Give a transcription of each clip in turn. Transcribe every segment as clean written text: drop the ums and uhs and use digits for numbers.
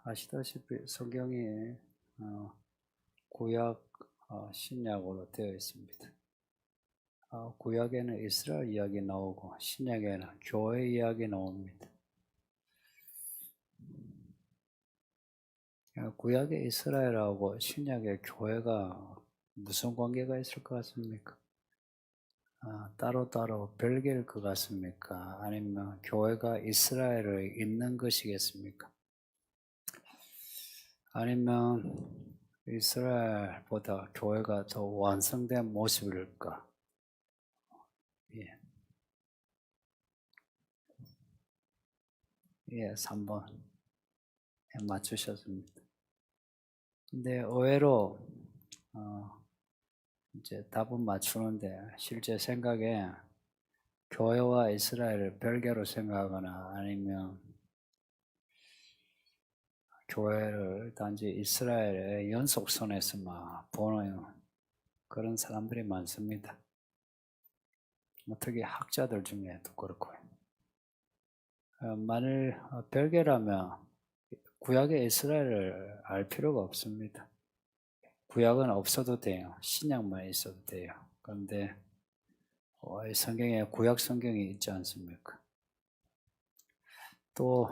아시다시피 성경이 구약, 신약으로 되어 있습니다. 구약에는 이스라엘 이야기 나오고 신약에는 교회 이야기 나옵니다. 구약의 이스라엘하고 신약의 교회가 무슨 관계가 있을 것 같습니까? 따로따로 별개일 것 같습니까? 아니면 교회가 이스라엘을 잇는 것이겠습니까? 아니면 이스라엘보다 교회가 더 완성된 모습일까? 예, 3번 맞추셨습니다. 근데 의외로 이제 답은 맞추는데 실제 생각에 교회와 이스라엘을 별개로 생각하거나 아니면 교회를 단지 이스라엘의 연속선에서만 보는 그런 사람들이 많습니다. 특히 학자들 중에도 그렇고요. 만일 별개라면 구약의 이스라엘을 알 필요가 없습니다. 구약은 없어도 돼요. 신약만 있어도 돼요. 그런데 성경에 구약 성경이 있지 않습니까? 또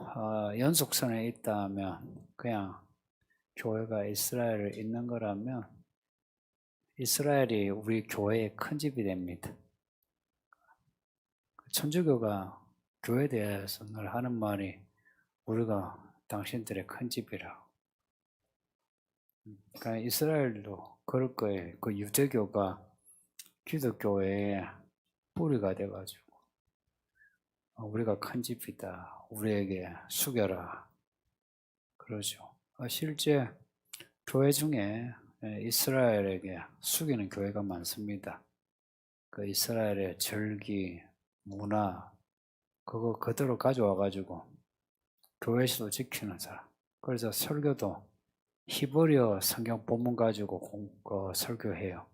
연속선에 있다면 그냥 교회가 이스라엘을 잇는 거라면 이스라엘이 우리 교회의 큰 집이 됩니다. 천주교가 교회에 대해서 늘 하는 말이 우리가 당신들의 큰 집이라고. 그러니까 이스라엘도 그럴 거예요. 그 유대교가 기독교회의 뿌리가 돼가지고 우리가 큰 집이다. 우리에게 숙여라. 그러죠. 실제 교회 중에 이스라엘에게 숙이는 교회가 많습니다. 그 이스라엘의 절기, 문화 그거 그대로 가져와가지고 교회에서도 지키는 사람. 그래서 설교도 히브리어 성경 본문 가지고 설교해요.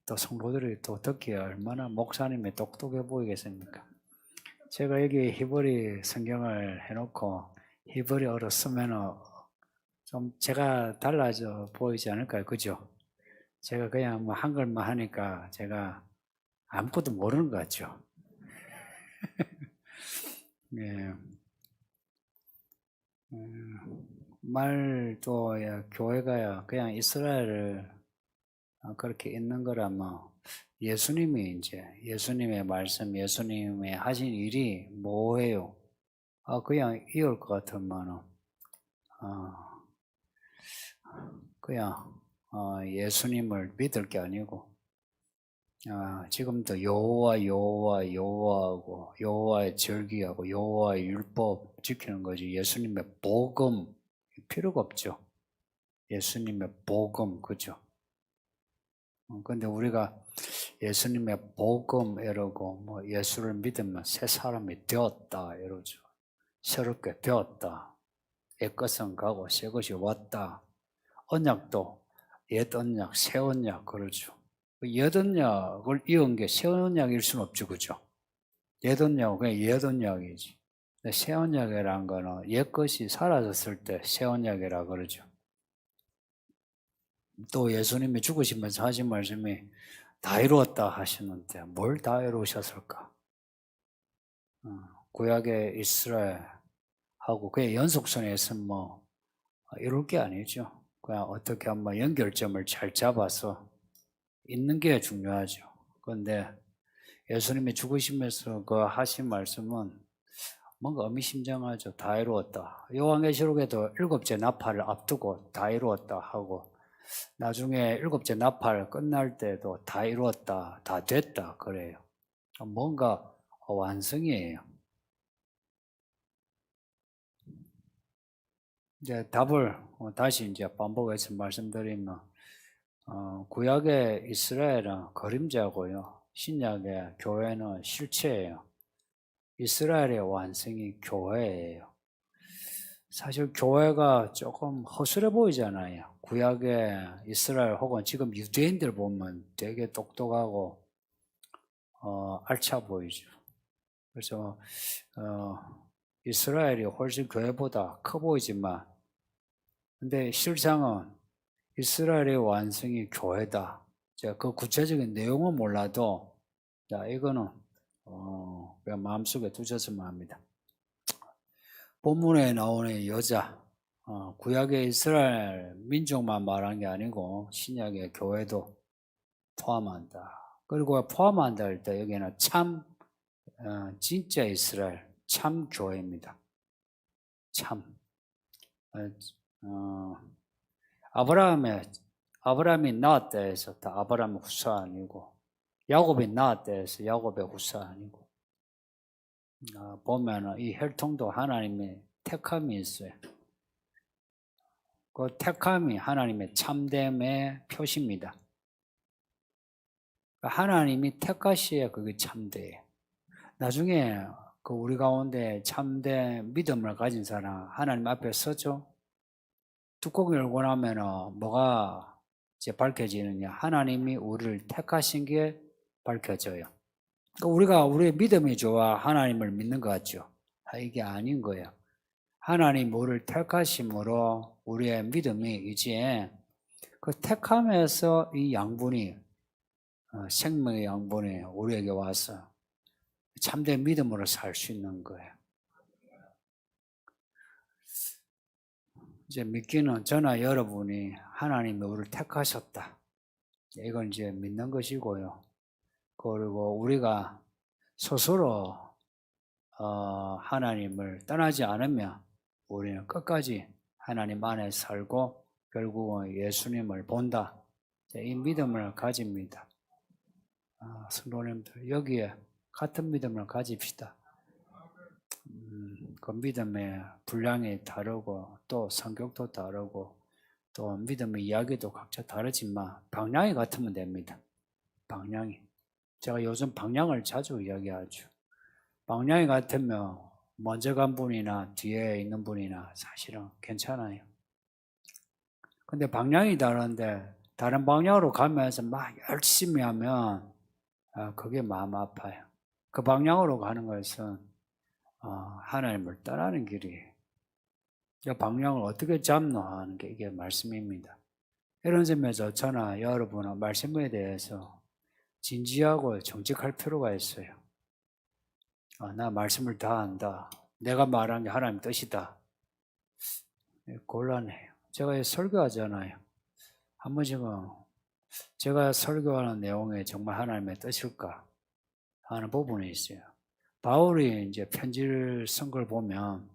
또 성도들이 또 듣기에 얼마나 목사님이 똑똑해 보이겠습니까? 제가 여기 히브리 성경을 해놓고 히브리어로 쓰면은 좀 제가 달라져 보이지 않을까요? 그죠? 제가 그냥 뭐 한글만 하니까 제가 아무것도 모르는 것 같죠? 예. 말도 교회가 그냥 이스라엘을 그렇게 있는 거라면 예수님이 이제 예수님의 말씀, 예수님이 하신 일이 뭐예요? 그냥 이럴 것 같으면은 그냥 예수님을 믿을 게 아니고 지금도 여호와하고 여호와의 절기하고 여호와의 율법 지키는 거지 예수님의 복음 필요가 없죠. 예수님의 복음 그죠? 근데 우리가 예수님의 복음 이러고 뭐 예수를 믿으면 새 사람이 되었다 이러죠. 새롭게 되었다. 옛것은 가고 새 것이 왔다. 언약도 옛 언약, 새 언약 그러죠. 옛 언약을 이은 게 새 언약일 수는 없죠, 그죠? 옛 언약은 그냥 옛 언약이지. 새 언약이라는 거는 옛 것이 사라졌을 때 새 언약이라 그러죠. 또 예수님이 죽으시면서 하신 말씀이 다 이루었다 하시는데 뭘 다 이루셨을까? 구약의 이스라엘하고 그의 연속선에 있으면 뭐 이룰 게 아니죠. 그냥 어떻게 한번 연결점을 잘 잡아서 있는 게 중요하죠. 그런데 예수님이 죽으시면서 그 하신 말씀은 뭔가 의미심장하죠. 다 이루었다. 요한계시록에도 7째 나팔을 앞두고 다 이루었다 하고 나중에 7째 나팔 끝날 때도 다 이루었다, 다 됐다 그래요. 뭔가 완성이에요. 이제 답을 다시 이제 반복해서 말씀드리면 구약의 이스라엘은 그림자고요. 신약의 교회는 실체예요. 이스라엘의 완성이 교회예요. 사실 교회가 조금 허술해 보이잖아요. 구약의 이스라엘 혹은 지금 유대인들 보면 되게 똑똑하고 알차 보이죠. 그래서 이스라엘이 훨씬 교회보다 커 보이지만, 근데 실상은 이스라엘의 완성이 교회다. 제가 그 구체적인 내용은 몰라도, 자, 이거는, 그냥 마음속에 두셨으면 합니다. 본문에 나오는 여자, 구약의 이스라엘 민족만 말한 게 아니고, 신약의 교회도 포함한다. 그리고 포함한다 할 때 여기는 참, 진짜 이스라엘, 참 교회입니다. 참. 아브라함이 낳았다 해서 다 아브라함의 후사 아니고, 야곱이 낳았다 해서 야곱의 후사 아니고, 보면 이 혈통도 하나님의 택함이 있어요. 그 택함이 하나님의 참됨의 표시입니다. 하나님이 택하시야 그게 참돼요. 나중에 그 우리 가운데 참된 믿음을 가진 사람 하나님 앞에 서죠. 뚜껑 열고 나면은 뭐가 이제 밝혀지느냐? 하나님이 우리를 택하신 게 밝혀져요. 우리가 우리의 믿음이 좋아 하나님을 믿는 것 같죠. 이게 아닌 거예요. 하나님 우리를 택하심으로 우리의 믿음이 이제 그 택함에서 이 양분이 생명의 양분이 우리에게 와서 참된 믿음으로 살 수 있는 거예요. 이제 믿기는 저나 여러분이 하나님이 우리를 택하셨다. 이건 이제 믿는 것이고요. 그리고 우리가 스스로 하나님을 떠나지 않으면 우리는 끝까지 하나님 안에 살고 결국은 예수님을 본다. 이 믿음을 가집니다. 성도님들 여기에 같은 믿음을 가집시다. 그 믿음의 분량이 다르고 또 성격도 다르고 또 믿음의 이야기도 각자 다르지만 방향이 같으면 됩니다. 방향이. 제가 요즘 방향을 자주 이야기하죠. 방향이 같으면 먼저 간 분이나 뒤에 있는 분이나 사실은 괜찮아요. 근데 방향이 다른데 다른 방향으로 가면서 막 열심히 하면 그게 마음 아파요. 그 방향으로 가는 것은 하나님을 떠나는 길이에요. 이 방향을 어떻게 잡노 하는 게 이게 말씀입니다. 이런 점에서 저나 여러분은 말씀에 대해서 진지하고 정직할 필요가 있어요. 나 말씀을 다 안다. 내가 말한 게 하나님 뜻이다. 곤란해요. 제가 설교하잖아요. 한 번씩은 제가 설교하는 내용에 정말 하나님의 뜻일까 하는 부분이 있어요. 바울이 이제 편지를 쓴 걸 보면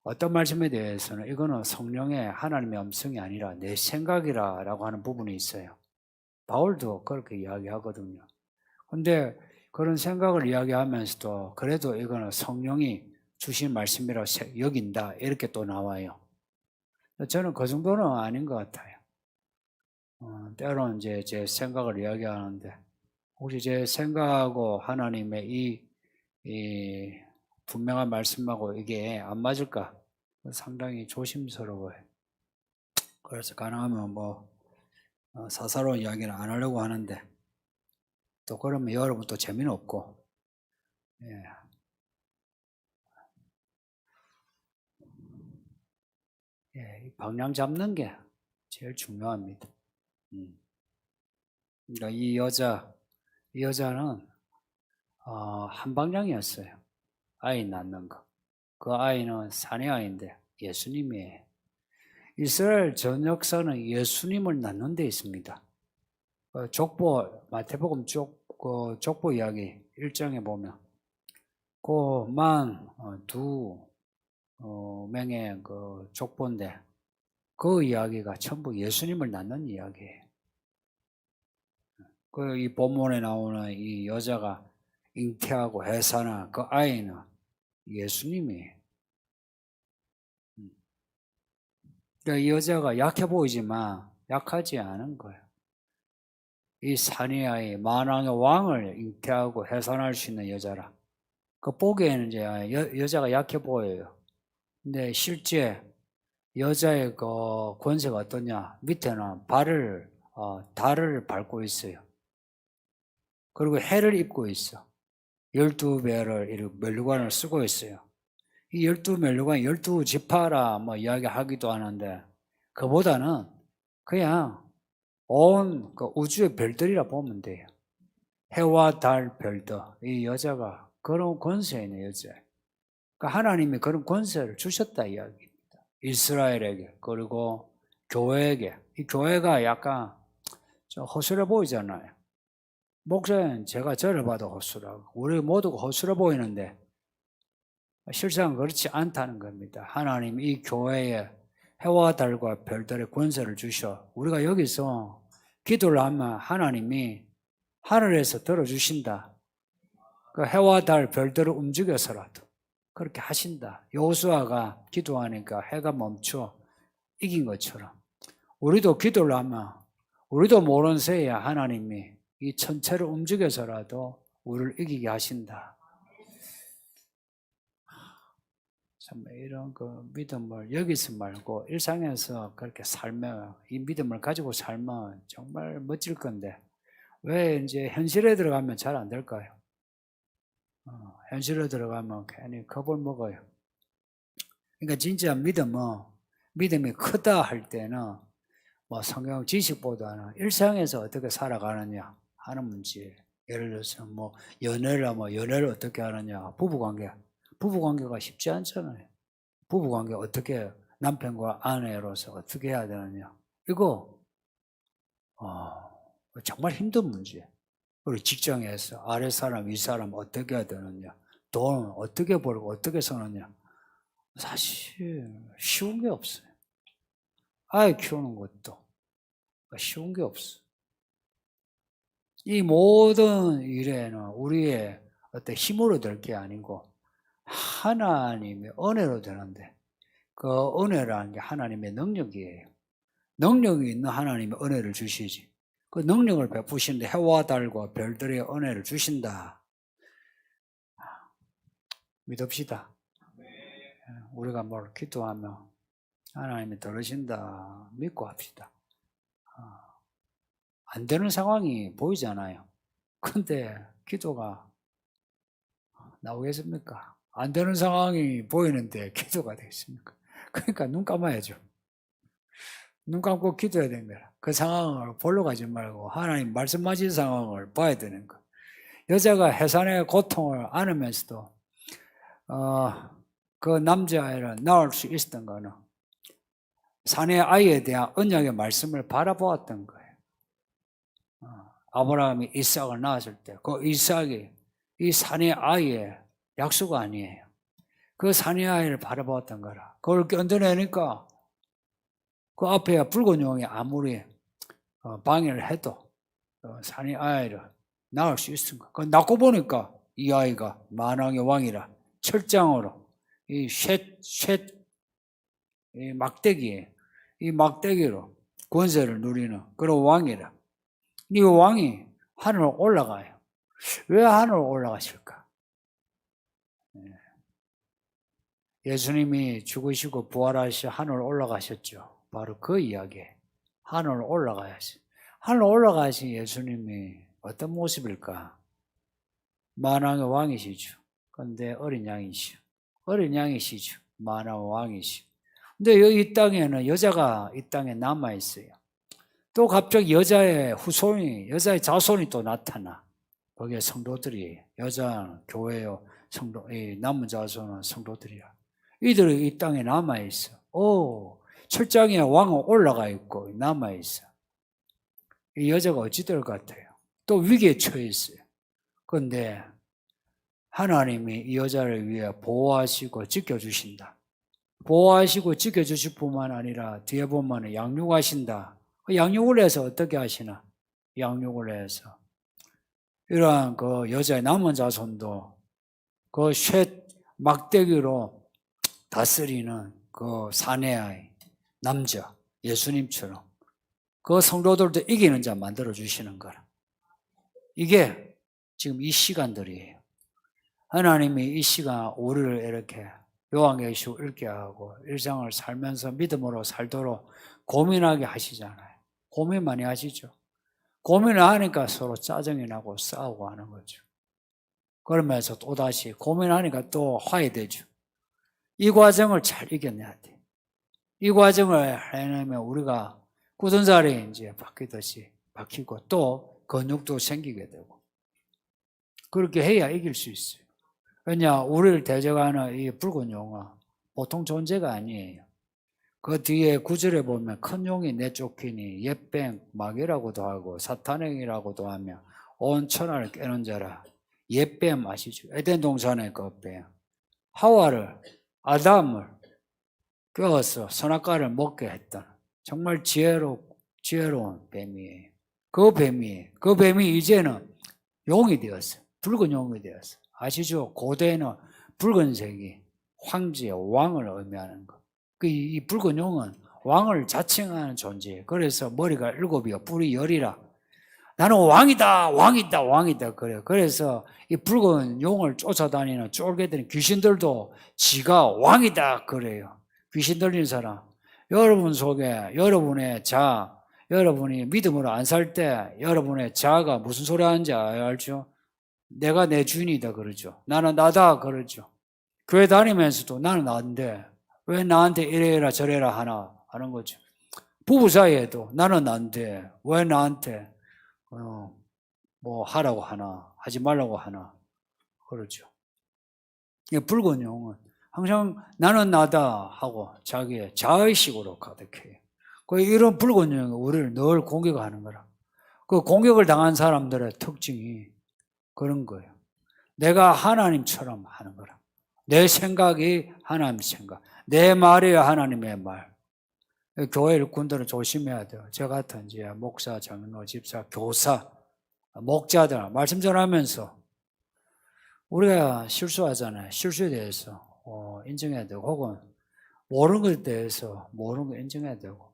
어떤 말씀에 대해서는 이거는 성령의 하나님의 음성이 아니라 내 생각이라고 하는 부분이 있어요. 바울도 그렇게 이야기하거든요. 근데 그런 생각을 이야기하면서도 그래도 이거는 성령이 주신 말씀이라고 여긴다 이렇게 또 나와요. 저는 그 정도는 아닌 것 같아요. 때로는 이제 제 생각을 이야기하는데 혹시 제 생각하고 하나님의 이 분명한 말씀하고 이게 안 맞을까? 상당히 조심스러워요. 그래서 가능하면 사사로운 이야기는 안 하려고 하는데 또 그러면 여러분 또 재미는 없고 방향 잡는 게 제일 중요합니다. 그러니까 이 여자는 한 방향이었어요. 아이 낳는 거. 그 아이는 사내 아이인데 예수님이에요. 이스라엘 전 역사는 예수님을 낳는 데 있습니다. 족보 마태복음 족보 이야기 1장에 보면 두 명의 그 족보인데 그 이야기가 전부 예수님을 낳는 이야기예요. 이 본문에 나오는 이 여자가 잉태하고 해산한 그 아이는 예수님이에요. 그러니까 이 여자가 약해 보이지만 약하지 않은 거예요. 이 사내 아이 만왕의 왕을 잉태하고 해산할 수 있는 여자라. 그 보기에는 이제 여자가 약해 보여요. 근데 실제 여자의 그 권세가 어떠냐? 밑에는 달을 밟고 있어요. 그리고 해를 입고 있어. 12배를 멜루관을 쓰고 있어요. 이 12멜로가 12지파라 뭐 이야기하기도 하는데 그보다는 그냥 온 그 우주의 별들이라 보면 돼요. 해와 달 별들. 이 여자가 그런 권세 있는 여자예요. 그러니까 하나님이 그런 권세를 주셨다 이야기입니다. 이스라엘에게 그리고 교회에게. 이 교회가 약간 좀 허술해 보이잖아요. 목사님 제가 저를 봐도 허술하고 우리 모두가 허술해 보이는데 실상 그렇지 않다는 겁니다. 하나님 이 교회에 해와 달과 별들의 권세를 주셔. 우리가 여기서 기도를 하면 하나님이 하늘에서 들어주신다. 그 해와 달 별들을 움직여서라도 그렇게 하신다. 여호수아가 기도하니까 해가 멈춰 이긴 것처럼 우리도 기도를 하면 우리도 모르는 새에 하나님이 이 천체를 움직여서라도 우리를 이기게 하신다. 참 이런 그 믿음을 여기서 말고 일상에서 그렇게 살면 이 믿음을 가지고 살면 정말 멋질 건데 왜 이제 현실에 들어가면 잘 안 될까요? 현실에 들어가면 괜히 겁을 먹어요. 그러니까 진짜 믿음이 크다 할 때는 뭐 성경 지식보다는 일상에서 어떻게 살아가느냐 하는 문제. 예를 들어서 뭐 연애를 어떻게 하느냐, 부부관계가 쉽지 않잖아요. 부부관계 어떻게 남편과 아내로서 어떻게 해야 되느냐. 이거 정말 힘든 문제. 그리고 직장에서 아래 사람, 위 사람 어떻게 해야 되느냐. 돈 어떻게 벌고 어떻게 쓰느냐. 사실 쉬운 게 없어요. 아이 키우는 것도 쉬운 게 없어. 이 모든 일에는 우리의 어떤 힘으로 될 게 아니고 하나님의 은혜로 되는데 그 은혜라는 게 하나님의 능력이에요. 능력이 있는 하나님의 은혜를 주시지. 그 능력을 베푸시는데 해와 달과 별들의 은혜를 주신다. 믿읍시다. 우리가 뭘 기도하면 하나님이 들으신다 믿고 합시다. 안 되는 상황이 보이잖아요. 근데 기도가 나오겠습니까? 안 되는 상황이 보이는데 기도가 되겠습니까? 그러니까 눈 감아야죠. 눈 감고 기도해야 됩니다. 그 상황을 보러 가지 말고 하나님 말씀하신 상황을 봐야 되는 거. 여자가 해산의 고통을 안으면서도 그 남자아이를 낳을 수 있었던 거는 산의 아이에 대한 언약의 말씀을 바라보았던 거예요. 아브라함이 이삭을 낳았을 때 그 이삭이 이 산의 아이의 약속 아니에요. 그 산의 아이를 바라보았던 거라. 그걸 견뎌내니까 그 앞에 붉은 용이 아무리 방해를 해도 산의 아이를 낳을 수 있습니다. 그 낳고 보니까 이 아이가 만왕의 왕이라 철장으로 이 막대기로 권세를 누리는 그런 왕이라. 이 왕이 하늘로 올라가요. 왜 하늘로 올라가실까? 예수님이 죽으시고 부활하시 하늘로 올라가셨죠. 바로 그 이야기예요. 하늘로 올라가야지. 하늘로 올라가신 예수님이 어떤 모습일까? 만왕의 왕이시죠. 그런데 어린 양이시죠. 어린 양이시죠. 만왕의 왕이시죠. 근데 여기 이 땅에는 여자가 이 땅에 남아있어요. 또 갑자기 여자의 후손이, 여자의 자손이 또 나타나. 거기에 성도들이, 여자는 교회요, 남은 자손은 성도들이야. 이들이 이 땅에 남아있어. 철장에 왕은 올라가 있고 남아있어. 이 여자가 어찌 될 것 같아요? 또 위기에 처해 있어요. 그런데 하나님이 이 여자를 위해 보호하시고 지켜주신다. 보호하시고 지켜주실 뿐만 아니라 뒤에 보면 양육하신다. 양육을 해서 어떻게 하시나? 양육을 해서 이러한 그 여자의 남은 자손도 그 막대기로 다스리는 그 사내아이 남자 예수님처럼 그 성도들도 이기는 자 만들어주시는 거라. 이게 지금 이 시간들이에요. 하나님이 이 시간 우리를 이렇게 요한계시록 읽게 하고 일상을 살면서 믿음으로 살도록 고민하게 하시잖아요. 고민 많이 하시죠. 고민을 하니까 서로 짜증이 나고 싸우고 하는 거죠. 그러면서 또다시 고민하니까 또 화해되죠. 이 과정을 잘 이겨내야 돼. 이 과정을 해내면 우리가 굳은 살이 이제 바뀌듯이 바뀌고 또 근육도 생기게 되고 그렇게 해야 이길 수 있어요. 왜냐, 우리를 대적하는 이 붉은 용은 보통 존재가 아니에요. 그 뒤에 구절에 보면 큰 용이 내쫓기니 옛뱀 마귀라고도 하고 사탄행이라고도 하며 온 천하를 깨는 자라. 옛뱀 아시죠? 에덴 동산의 그 뱀. 하와를, 아담을 꿰어서 선악과를 먹게 했던 정말 지혜로운 뱀이에요. 그 뱀이 이제는 용이 되었어요. 붉은 용이 되었어요. 아시죠? 고대에는 붉은색이 황제, 왕을 의미하는 것. 이 붉은 용은 왕을 자칭하는 존재예요. 그래서 머리가 7이요, 뿔이 10이라. 나는 왕이다. 그래요. 그래서 이 붉은 용을 쫓아다니는 쫄개들은 귀신들도 지가 왕이다. 그래요. 귀신 들린 사람. 여러분 속에 여러분의 여러분이 믿음으로 안 살 때 여러분의 자아가 무슨 소리 하는지 알죠? 내가 내 주인이다 그러죠. 나는 나다 그러죠. 교회 다니면서도 나는 나인데 왜 나한테 이래라 저래라 하는 거죠. 부부 사이에도 나는 나인데 왜 나한테 뭐 하라고 하나 하지 말라고 하나 그러죠. 붉은 용은 항상 나는 나다 하고 자기의 자의식으로 가득해요. 이런 붉은 용이 우리를 늘 공격하는 거라. 그 공격을 당한 사람들의 특징이 그런 거예요. 내가 하나님처럼 하는 거라. 내 생각이 하나님 생각, 내 말이 하나님의 말. 교회 일꾼들은 조심해야 돼요. 저 같은 이제 목사, 장로, 집사, 교사, 목자들 말씀 전하면서 우리가 실수하잖아요. 실수에 대해서 인정해야 되고 혹은 모르는 것에 대해서 모르는 거 인정해야 되고.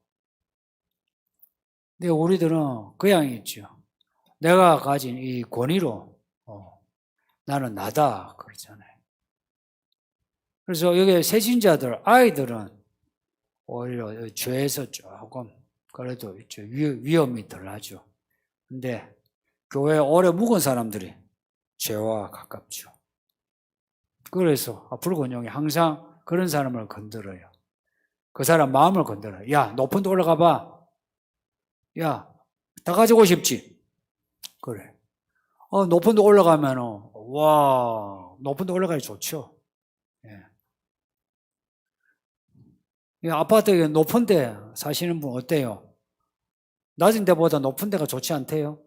근데 우리들은 그냥 있죠. 내가 가진 이 권위로 나는 나다 그러잖아요. 그래서 여기 새신자들, 아이들은 오히려 죄에서 조금 그래도 위험이 덜하죠. 근데 교회에 오래 묵은 사람들이 죄와 가깝죠. 그래서 붉은 용이 항상 그런 사람을 건드려요. 그 사람 마음을 건드려요. 야, 높은 데 올라가 봐. 야, 다 가지고 싶지? 그래. 높은 데 올라가면 와, 높은 데 올라가기 좋죠. 예. 아파트에 높은 데 사시는 분 어때요? 낮은 데보다 높은 데가 좋지 않대요?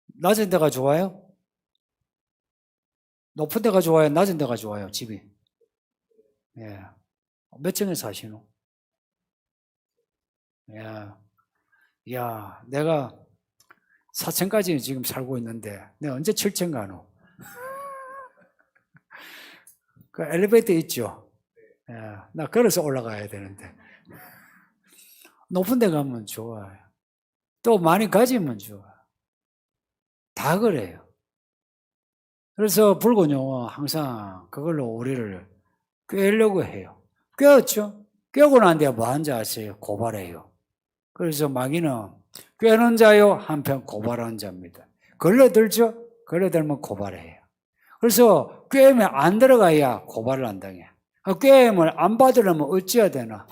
낮은 데가 좋아요? 높은 데가 좋아요? 낮은 데가 좋아요? 집이? 예. 몇 층에 사시노? 야, 내가 4층까지 지금 살고 있는데 내가 언제 7층 가노? 그 엘리베이터 있죠? 예. 나 걸어서 올라가야 되는데 높은 데 가면 좋아요. 또 많이 가지면 좋아요. 다 그래요. 그래서 붉은 용은 항상 그걸로 우리를 꿰려고 해요. 꿰었죠? 꿰고 난 뒤에 뭐 하는지 아세요? 고발해요. 그래서 마귀는 꿰는 자요 한편 고발하는 자입니다. 걸려들죠? 걸려들면 고발해요. 그래서 꿰면 안 들어가야 고발을 안 당해. 꿰임을 안 받으려면 어찌해야 되나?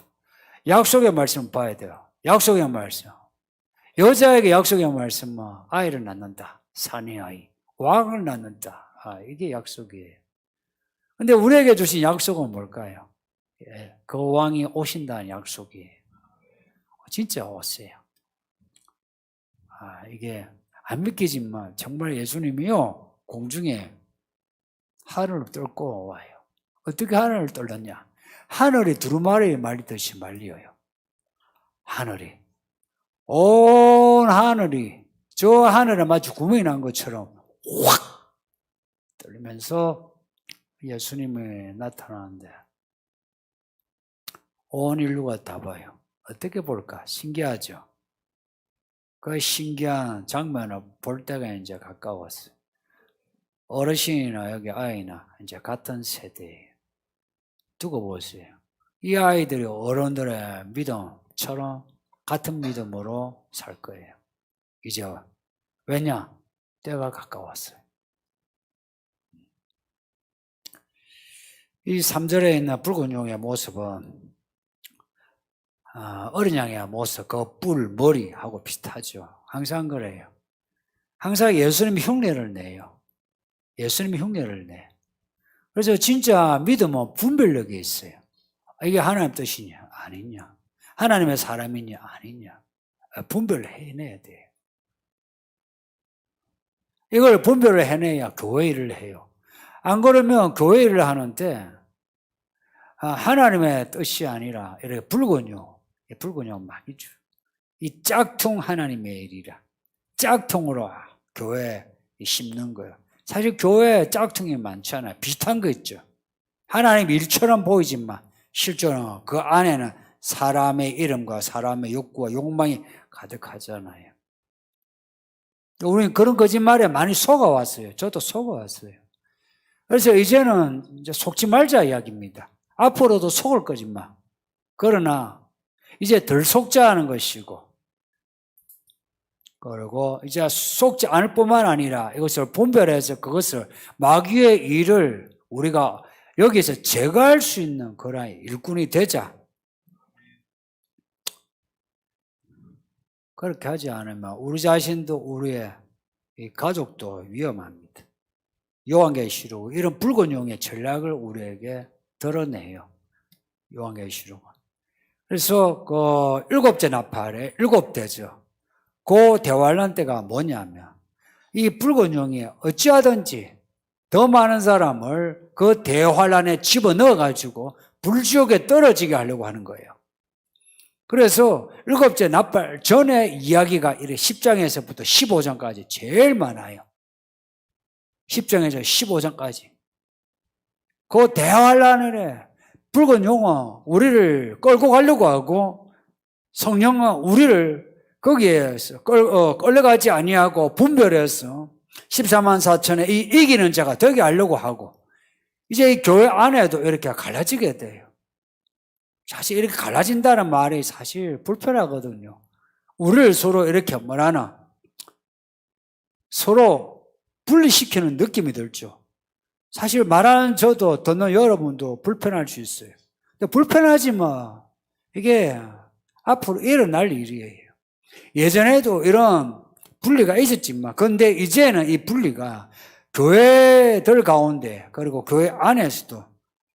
약속의 말씀 봐야 돼요. 약속의 말씀. 여자에게 약속의 말씀은 아이를 낳는다. 산의 아이. 왕을 낳는다. 이게 약속이에요. 근데 우리에게 주신 약속은 뭘까요? 그 왕이 오신다는 약속이에요. 진짜 오세요. 이게 안 믿기지만 정말 예수님이요 공중에 하늘을 뚫고 와요. 어떻게 하늘을 뚫었냐? 하늘이 두루마리 말리듯이 말려요. 하늘이. 온 하늘이 저 하늘에 마치 구멍이 난 것처럼 확 뚫리면서 예수님이 나타나는데 온 인류가 다 봐요. 어떻게 볼까? 신기하죠? 그 신기한 장면을 볼 때가 이제 가까웠어요. 어르신이나 여기 아이나 이제 같은 세대예요. 두고 보세요. 이 아이들이 어른들의 믿음처럼 같은 믿음으로 살 거예요. 이제 왜냐? 때가 가까웠어요. 이 3절에 있는 붉은 용의 모습은 어린 양의 모습, 그 뿔, 머리하고 비슷하죠. 항상 그래요. 항상 예수님이 흉내를 내요. 예수님이 흉내를 내. 그래서 진짜 믿음은 분별력이 있어요. 이게 하나님 뜻이냐 아니냐, 하나님의 사람이냐 아니냐, 분별을 해내야 돼요. 이걸 분별을 해내야 교회 일을 해요. 안 그러면 교회 일을 하는데 하나님의 뜻이 아니라 이렇게 붉은 용 많이 줘. 이 짝퉁 하나님의 일이라 짝퉁으로 교회에 심는 거예요. 사실 교회에 짝퉁이 많잖아요. 비슷한 거 있죠. 하나님 일처럼 보이지만 실제로는 그 안에는 사람의 이름과 사람의 욕구와 욕망이 가득하잖아요. 우리는 그런 거짓말에 많이 속아왔어요. 저도 속아왔어요. 그래서 이제는 이제 속지 말자 이야기입니다. 앞으로도 속을 거지만, 그러나 이제 덜 속자 하는 것이고, 그리고 이제 속지 않을 뿐만 아니라 이것을 분별해서 그것을 마귀의 일을 우리가 여기서 제거할 수 있는 그런 일꾼이 되자. 그렇게 하지 않으면 우리 자신도 우리의 가족도 위험합니다. 요한계시록 이런 붉은 용의 전략을 우리에게 드러내요. 요한계시록은. 그래서 그 일곱째 나팔의 일곱 대죠. 그 대환란 때가 뭐냐면 이 붉은 용이 어찌하든지 더 많은 사람을 그 대환란에 집어넣어가지고 불지옥에 떨어지게 하려고 하는 거예요. 그래서 일곱째 나팔 전에 이야기가 10장에서부터 15장까지 제일 많아요. 10장에서 15장까지. 그 대환란에 붉은 용은 우리를 끌고 가려고 하고 성령은 우리를 거기에서 끌려가지 아니하고 분별해서 14만 4천에 이기는 자가 되게 하려고 하고 이제 이 교회 안에도 이렇게 갈라지게 돼요. 사실 이렇게 갈라진다는 말이 사실 불편하거든요. 우리를 서로 이렇게 뭐라나 서로 분리시키는 느낌이 들죠. 사실 말하는 저도 듣는 여러분도 불편할 수 있어요. 근데 불편하지만 이게 앞으로 일어날 일이에요. 예전에도 이런 분리가 있었지만 그런데 이제는 이 분리가 교회들 가운데 그리고 교회 안에서도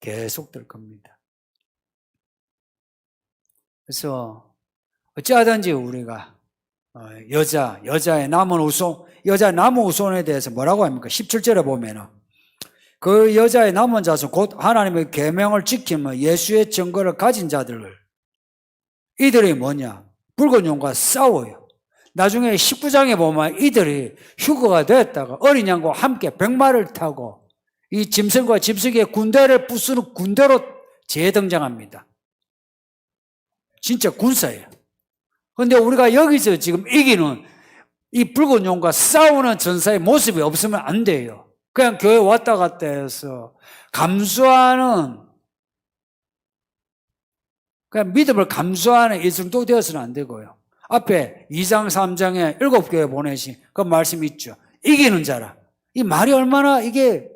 계속될 겁니다. 그래서 어찌하든지 우리가 여자의 남은 후손, 여자의 남은 후손에 대해서 뭐라고 합니까? 17절에 보면은 그 여자의 남은 자손 곧 하나님의 계명을 지키며 예수의 증거를 가진 자들을 이들이 뭐냐? 붉은 용과 싸워요. 나중에 19장에 보면 이들이 휴거가 되었다가 어린 양과 함께 백마를 타고 이 짐승과 짐승의 군대를 부수는 군대로 재등장합니다. 진짜 군사예요. 그런데 우리가 여기서 지금 이기는 이 붉은 용과 싸우는 전사의 모습이 없으면 안 돼요. 그냥 교회 왔다 갔다 해서 감수하는, 그냥 믿음을 감수하는 이 정도 되어서는 안 되고요. 앞에 2장 3장에 7교회 보내신 그 말씀 있죠. 이기는 자라. 이 말이 얼마나 이게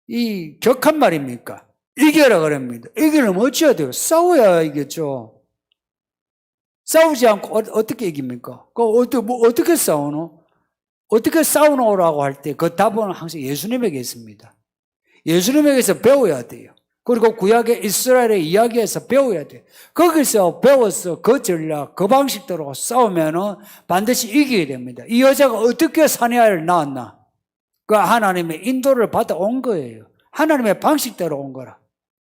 이 격한 말입니까? 이겨라 그럽니다. 이기려면 어찌해야 돼요? 싸워야 이겠죠. 싸우지 않고 어떻게 이깁니까? 어떻게 싸우노? 어떻게 싸우노라고 할 때 그 답은 항상 예수님에게 있습니다. 예수님에게서 배워야 돼요. 그리고 구약의 이스라엘의 이야기에서 배워야 돼요. 거기서 배워서 그 전략, 그 방식대로 싸우면은 반드시 이기게 됩니다. 이 여자가 어떻게 사내아를 낳았나? 그 하나님의 인도를 받아온 거예요. 하나님의 방식대로 온 거라.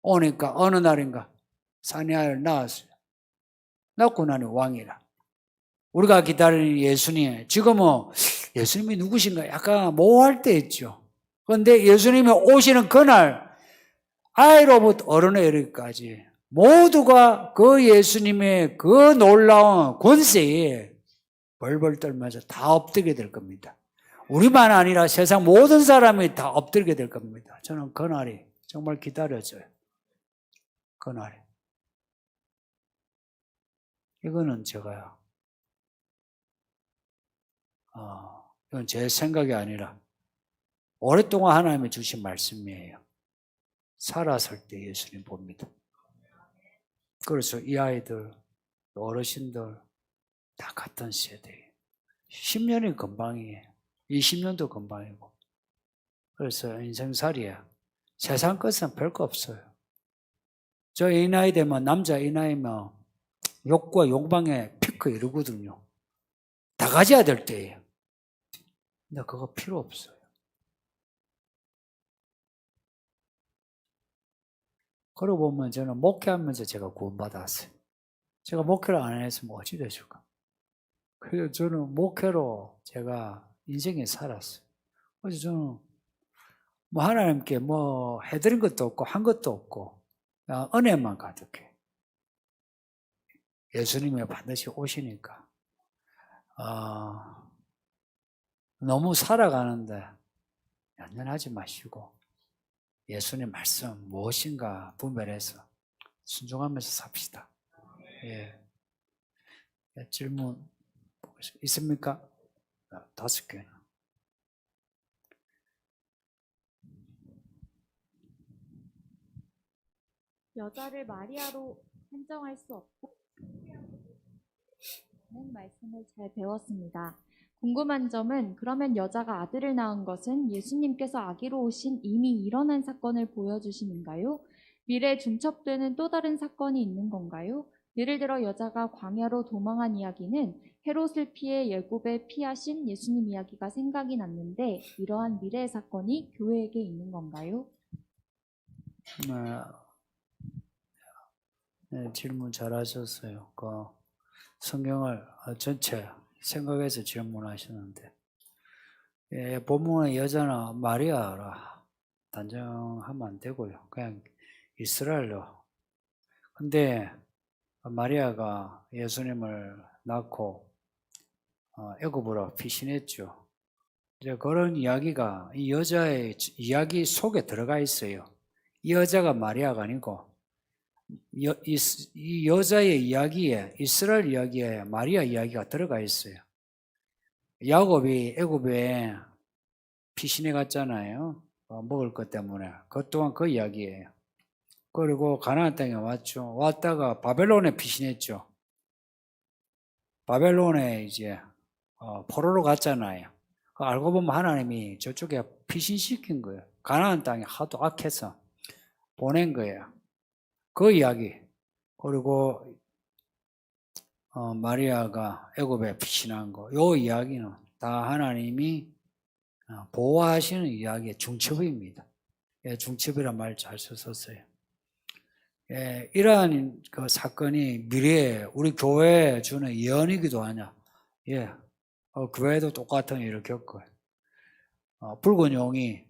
오니까 어느 날인가 사내아를 낳았어요. 낳고 나니 왕이라. 우리가 기다리는 예수님, 지금은 예수님이 누구신가 약간 모호할 때 있죠. 그런데 예수님이 오시는 그날 아이로부터 어른에 이르기까지 모두가 그 예수님의 그 놀라운 권세에 벌벌 떨면서 다 엎드리게 될 겁니다. 우리만 아니라 세상 모든 사람이 다 엎드리게 될 겁니다. 저는 그날이 정말 기다려져요. 그날이. 이거는 제가요. 이건 제 생각이 아니라 오랫동안 하나님이 주신 말씀이에요. 살았을 때 예수님 봅니다. 그래서 이 아이들, 어르신들 다 같은 세대예요. 10년이 금방이에요. 20년도 금방이고. 그래서 인생살이야. 세상 것은 별거 없어요. 저 이 나이 되면, 남자 이 나이면 욕과 욕망의 피크 이르거든요. 다 가져야 될 때예요. 근데 그거 필요 없어요. 그러고 보면 저는 목회하면서 제가 구원받았어요. 제가 목회를 안 했으면 어찌 됐을까? 그래서 저는 목회로 제가 인생에 살았어요. 그래서 저는 뭐 하나님께 뭐 해드린 것도 없고 한 것도 없고 그냥 은혜만 가득해. 예수님이 반드시 오시니까 너무 살아가는데 연연하지 마시고 예수님 말씀 무엇인가 분별해서 순종하면서 삽시다. 예. 질문 있습니까? 5개. 여자를 마리아로 한정할 수 없고 는 말씀을 잘 배웠습니다. 궁금한 점은 그러면 여자가 아들을 낳은 것은 예수님께서 아기로 오신 이미 일어난 사건을 보여주심인가요? 미래에 중첩되는 또 다른 사건이 있는 건가요? 예를 들어 여자가 광야로 도망한 이야기는 헤롯을 피해 열국에 피하신 예수님 이야기가 생각이 났는데 이러한 미래의 사건이 교회에게 있는 건가요? 네, 질문 잘하셨어요. 성경을 전체 생각해서 질문하시는데 본문의 여자는 마리아라 단정하면 안 되고요. 그냥 이스라엘로. 근데 마리아가 예수님을 낳고 애굽으로 피신했죠. 이제 그런 이야기가 이 여자의 이야기 속에 들어가 있어요. 이 여자가 마리아가 아니고 이 여자의 이야기에 이스라엘 이야기에 마리아 이야기가 들어가 있어요. 야곱이 애굽에 피신해 갔잖아요. 먹을 것 때문에. 그것 또한 그 이야기예요. 그리고 가나안 땅에 왔죠. 왔다가 바벨론에 피신했죠. 바벨론에 이제 포로로 갔잖아요. 알고 보면 하나님이 저쪽에 피신시킨 거예요. 가나안 땅이 하도 악해서 보낸 거예요. 그 이야기. 그리고 마리아가 애굽에 피신한 거. 요 이야기는 다 하나님이 보호하시는 이야기의 중첩입니다. 예, 중첩이란 말 잘 썼어요. 예, 이러한 그 사건이 미래에 우리 교회에 주는 예언이기도 하냐. 예, 교회도 똑같은 일을 겪어요. 붉은 용이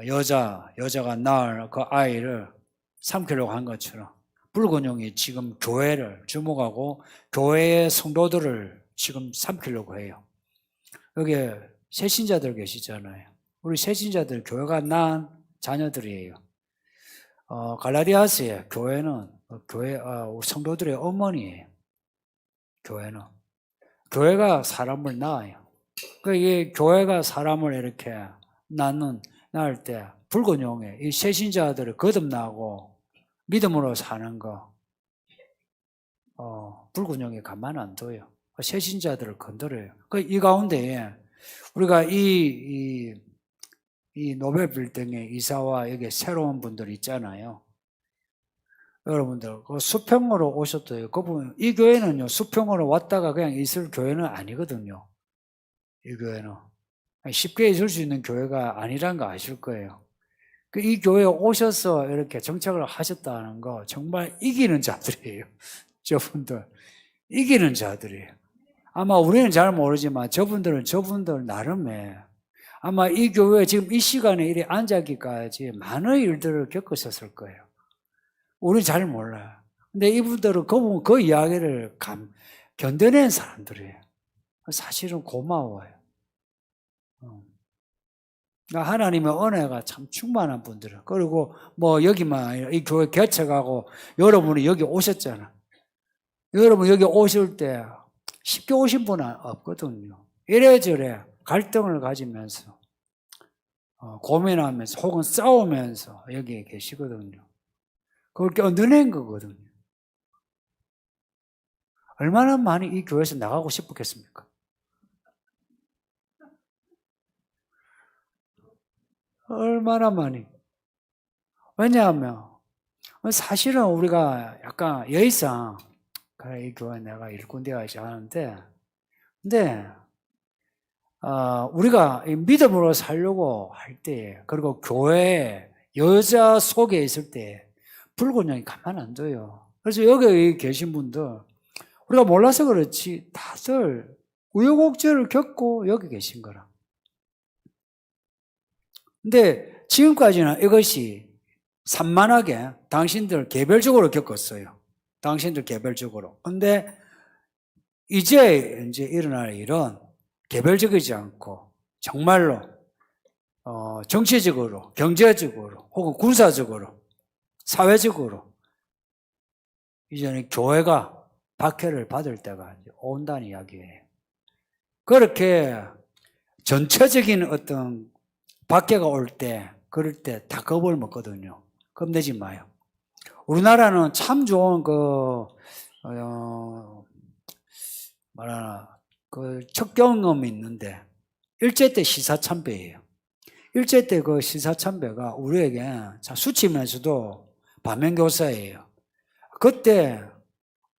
여자가 낳을 그 아이를 삼키려고 한 것처럼 붉은 용이 지금 교회를 주목하고 교회의 성도들을 지금 삼키려고 해요. 여기 새신자들 계시잖아요. 우리 새신자들 교회가 낳은 자녀들이에요. 갈라디아서에 교회는 우리 성도들의 어머니예요. 교회가 사람을 낳아요. 이 교회가 사람을 이렇게 낳을 때 붉은 용에 이 새신자들을 거듭나고 믿음으로 사는 거 붉은 용이 가만 안 둬요. 새신자들을 건드려요. 이 가운데에 우리가 이 노벨 빌딩에 이사와 여기 새로운 분들 있잖아요. 여러분들 그 수평으로 오셨어요. 이 교회는요 수평으로 왔다가 그냥 있을 교회는 아니거든요. 이 교회는 쉽게 있을 수 있는 교회가 아니란 거 아실 거예요. 이 교회에 오셔서 이렇게 정착을 하셨다는 거 정말 이기는 자들이에요. 저분들 이기는 자들이에요. 아마 우리는 잘 모르지만 저분들 나름에 아마 이 교회에 지금 이 시간에 이렇게 앉아기까지 많은 일들을 겪으셨을 거예요. 우리 잘 몰라요. 근데 이분들은 그 이야기를 견뎌낸 사람들이에요. 사실은 고마워요. 하나님의 은혜가 참 충만한 분들은. 그리고 뭐 여기만 이 교회 개척하고 여러분이 여기 오셨잖아. 여러분 여기 오실 때 쉽게 오신 분은 없거든요. 이래저래 갈등을 가지면서 고민하면서 혹은 싸우면서 여기에 계시거든요. 그걸 껴넣는 거거든요. 얼마나 많이 이 교회에서 나가고 싶었겠습니까? 얼마나 많이. 왜냐하면 사실은 우리가 약간 여의상 그래 이 교회 내가 일꾼되어야지 하는데 근데 우리가 믿음으로 살려고 할 때 그리고 교회 여자 속에 있을 때 불균형이 가만 안 둬요. 그래서 여기 계신 분들 우리가 몰라서 그렇지 다들 우여곡절을 겪고 여기 계신 거라. 근데 지금까지는 이것이 산만하게 당신들 개별적으로 겪었어요. 당신들 개별적으로. 근데 이제 일어날 일은 개별적이지 않고 정말로 정치적으로, 경제적으로, 혹은 군사적으로, 사회적으로 이제는 교회가 박해를 받을 때가 온다는 이야기예요. 그렇게 전체적인 어떤 박해가 올 때, 그럴 때 다 겁을 먹거든요. 겁내지 마요. 우리나라는 참 좋은 첫 경험이 있는데, 일제 때 시사참배예요. 일제 때 그 시사참배가 우리에게 참 수치면서도 반면교사예요. 그때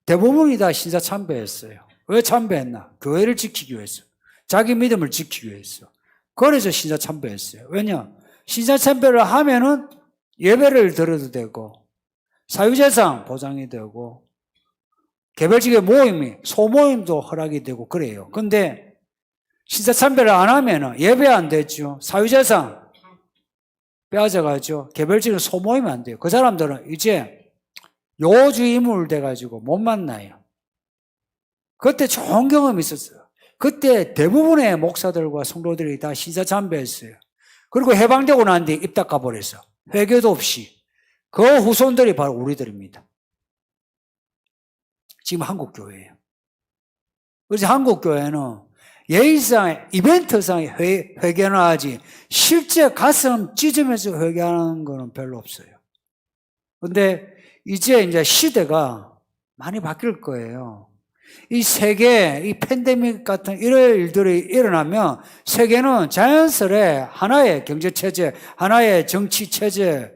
대부분이 다 신사참배했어요. 왜 참배했나? 교회를 지키기 위해서. 자기 믿음을 지키기 위해서. 그래서 신사참배했어요. 왜냐? 신사참배를 하면은 예배를 드려도 되고, 사유재산 보장이 되고, 개별적인 모임이, 소모임도 허락이 되고, 그래요. 근데, 신사참배를 안 하면은 예배 안 되죠. 사유재산 빼앗아가죠. 개별적인 소모임이 안 돼요. 그 사람들은 이제 요주임을 돼가지고 못 만나요. 그때 좋은 경험이 있었어요. 그때 대부분의 목사들과 성도들이 다 신사참배했어요. 그리고 해방되고 난 뒤에 입 닦아버렸어. 회개도 없이. 그 후손들이 바로 우리들입니다. 지금 한국교회예요. 그래서 한국교회는 예의상, 이벤트상 회개는 하지 실제 가슴 찢으면서 회개하는 거는 별로 없어요. 근데 이제 시대가 많이 바뀔 거예요. 이 세계, 이 팬데믹 같은 이런 일들이 일어나면 세계는 자연스레 하나의 경제체제, 하나의 정치체제,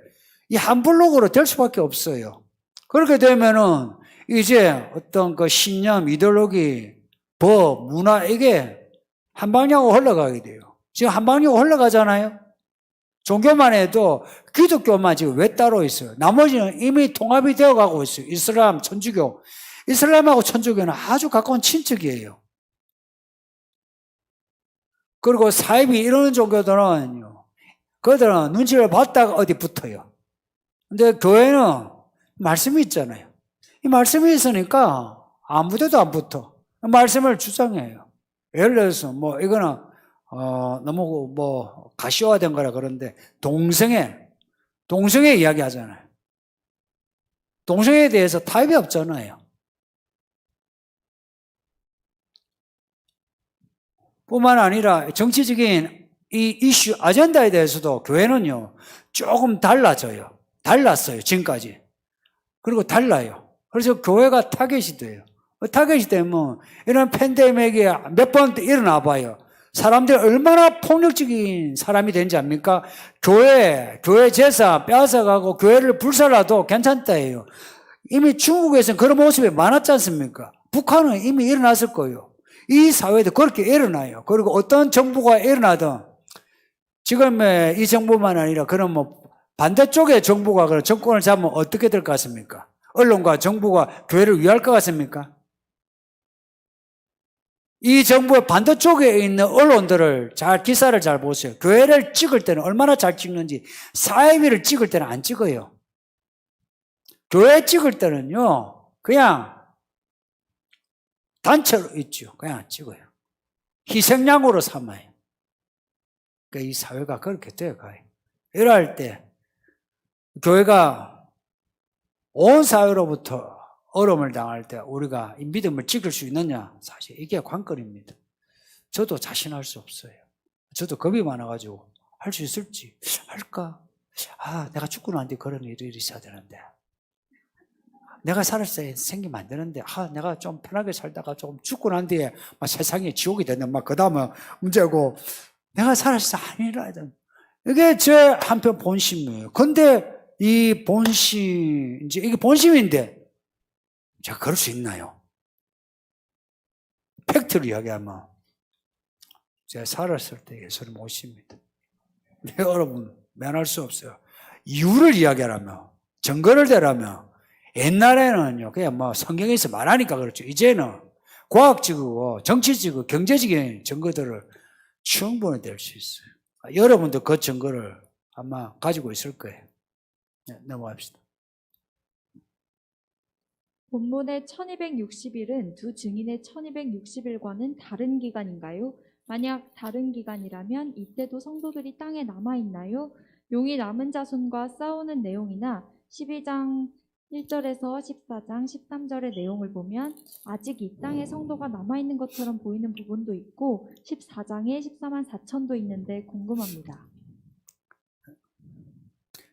이 한 블록으로 될 수밖에 없어요. 그렇게 되면은 이제 어떤 그 신념, 이데올로기, 법, 문화, 이게 한 방향으로 흘러가게 돼요. 지금 한 방향으로 흘러가잖아요. 종교만 해도 기독교만 지금 왜 따로 있어요? 나머지는 이미 통합이 되어 가고 있어요. 이슬람, 천주교. 이슬람하고 천주교는 아주 가까운 친척이에요. 그리고 사입이 이러는 종교들은요, 그들은 눈치를 봤다가 어디 붙어요. 근데 교회는 말씀이 있잖아요. 이 말씀이 있으니까 아무 데도 안 붙어. 말씀을 주장해요. 예를 들어서 이거는 너무 가시화된 거라 그러는데 동성애 이야기 하잖아요. 동성애에 대해서 타협이 없잖아요. 뿐만 아니라 정치적인 이 이슈 아젠다에 대해서도 교회는요 조금 달랐어요 지금까지. 그리고 달라요. 그래서 교회가 타겟이 돼요. 타겟이 되면 이런 팬데믹이 몇 번 일어나 봐요. 사람들이 얼마나 폭력적인 사람이 되는지 압니까? 교회 제사 빼앗아가고 교회를 불살라도 괜찮다예요. 이미 중국에서는 그런 모습이 많았지 않습니까? 북한은 이미 일어났을 거예요. 이 사회도 그렇게 일어나요. 그리고 어떤 정부가 일어나든 지금 이 정부만 아니라 그럼 반대쪽의 정부가 그런 정권을 잡으면 어떻게 될 것 같습니까? 언론과 정부가 교회를 위할 것 같습니까? 이 정부의 반대쪽에 있는 언론들을 기사를 잘 보세요. 교회를 찍을 때는 얼마나 잘 찍는지 사회비를 찍을 때는 안 찍어요. 교회 찍을 때는요 그냥 단체로 있죠. 그냥 안 찍어요. 희생양으로 삼아요. 그러니까 이 사회가 그렇게 되어가요. 이럴 때 교회가 온 사회로부터 어려움을 당할 때 우리가 이 믿음을 지킬 수 있느냐? 사실 이게 관건입니다. 저도 자신할 수 없어요. 저도 겁이 많아가지고 할 수 있을지. 할까? 내가 죽고 난 뒤에 그런 일이 있어야 되는데. 내가 살았을 때 생기면 안 되는데, 내가 좀 편하게 살다가 조금 죽고 난 뒤에 막 세상에 지옥이 되는 그 다음은 문제고, 내가 살았을 때 아니라. 이게 제 한편 본심이에요. 근데 이 본심, 이제 이게 본심인데, 제가 그럴 수 있나요? 팩트를 이야기하면, 제가 살았을 때 예수를 모십니다. 여러분, 면할 수 없어요. 이유를 이야기하라면, 증거를 대라면, 옛날에는요, 그냥 성경에서 말하니까 그렇죠. 이제는 과학적이고 정치적이고 경제적인 증거들을 충분히 될 수 있어요. 여러분도 그 증거를 아마 가지고 있을 거예요. 네, 넘어갑시다. 본문의 1260일은 두 증인의 1260일과는 다른 기간인가요? 만약 다른 기간이라면 이때도 성도들이 땅에 남아있나요? 용이 남은 자손과 싸우는 내용이나 12장 1절에서 14장 13절의 내용을 보면 아직 이 땅에 성도가 남아있는 것처럼 보이는 부분도 있고 14장에 14만 4천도 있는데 궁금합니다.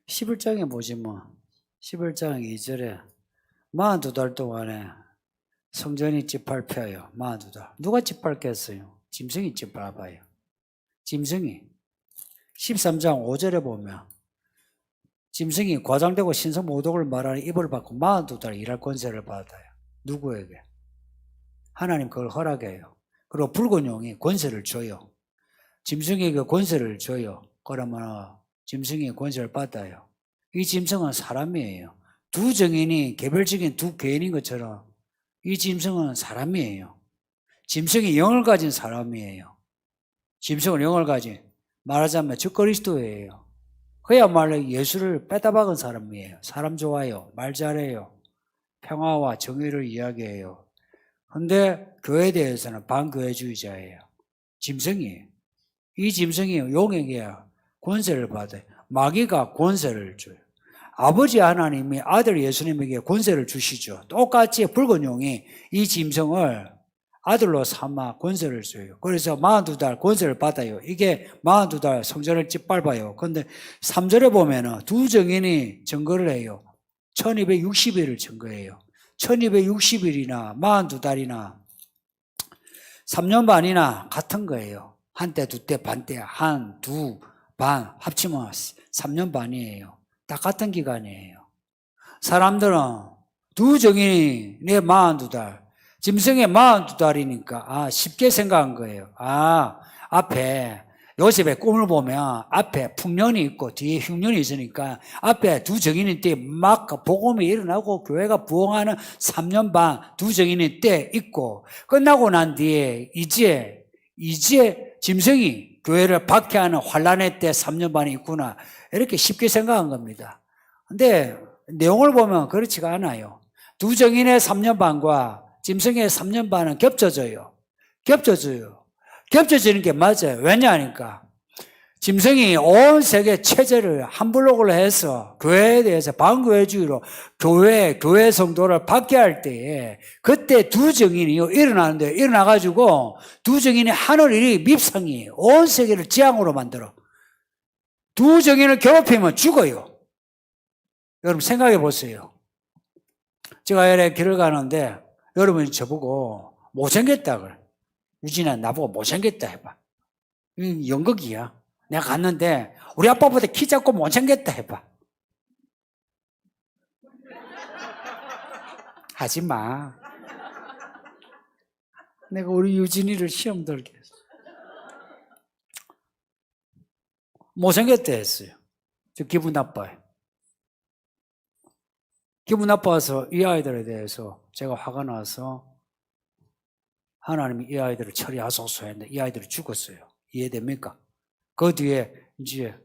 11장에 보지 11장 2절에 42달 동안에 성전이 짓밟혀요. 42달. 누가 짓밟겠어요? 짐승이 짓밟아요. 짐승이. 13장 5절에 보면 짐승이 과장되고 신성모독을 말하는 입을 받고 42달 일할 권세를 받아요. 누구에게? 하나님 그걸 허락해요. 그리고 붉은 용이 권세를 줘요. 짐승에게 권세를 줘요. 그러면 짐승이 권세를 받아요. 이 짐승은 사람이에요. 두 정인이 개별적인 두 개인인 것처럼 이 짐승은 사람이에요. 짐승이 영을 가진 사람이에요. 짐승은 영을 가진, 말하자면 저 그리스도예요. 그야말로 예수를 뺏다 박은 사람이에요. 사람 좋아요. 말 잘해요. 평화와 정의를 이야기해요. 근데 교회에 대해서는 반교회주의자예요. 짐승이에요. 이 짐승이 용에게 권세를 받아요. 마귀가 권세를 줘요. 아버지 하나님이 아들 예수님에게 권세를 주시죠. 똑같이 붉은 용이 이 짐승을 아들로 삼아 권세를 줘요. 그래서 42달 권세를 받아요. 이게 42달 성전을 짓밟아요. 그런데 3절에 보면은 두 정인이 증거를 해요. 1260일을 증거해요. 1260일이나 42달이나 3년 반이나 같은 거예요. 한때, 두때, 반때, 한, 두, 반 합치면 3년 반이에요. 다 같은 기간이에요. 사람들은 두 정인이 내 42달, 짐승의 42달이니까 쉽게 생각한 거예요. 앞에 요셉의 꿈을 보면 앞에 풍년이 있고 뒤에 흉년이 있으니까 앞에 두 정인이 때 막 복음이 일어나고 교회가 부흥하는 3년 반 두 정인이 때 있고 끝나고 난 뒤에 이제 짐승이 교회를 박해하는 환란의 때 3년 반이 있구나 이렇게 쉽게 생각한 겁니다. 근데 내용을 보면 그렇지가 않아요. 두 정인의 3년 반과 짐승의 3년 반은 겹쳐져요. 겹쳐지는 게 맞아요. 왜냐하니까 짐승이 온 세계 체제를 한 블록으로 해서 교회에 대해서 반교회주의로 교회 성도를 박해할 때에 그때 두 정인이 일어나는데 일어나가지고 두 정인이 하늘 일이 밉상이에요. 온 세계를 재앙으로 만들어. 두 정인을 괴롭히면 죽어요. 여러분 생각해 보세요. 제가 이렇게 길을 가는데 여러분이 저보고 못생겼다 그래. 유진아 나보고 못생겼다 해봐. 이 연극이야. 내가 갔는데 우리 아빠보다 키 작고 못생겼다 해봐. 하지마. 내가 우리 유진이를 시험 들게 했어. 못생겼다 했어요. 저 기분 나빠요. 기분 나빠서 이 아이들에 대해서 제가 화가 나서 하나님이 이 아이들을 처리하소서 했는데 이 아이들이 죽었어요. 이해됩니까? 그 뒤에 이제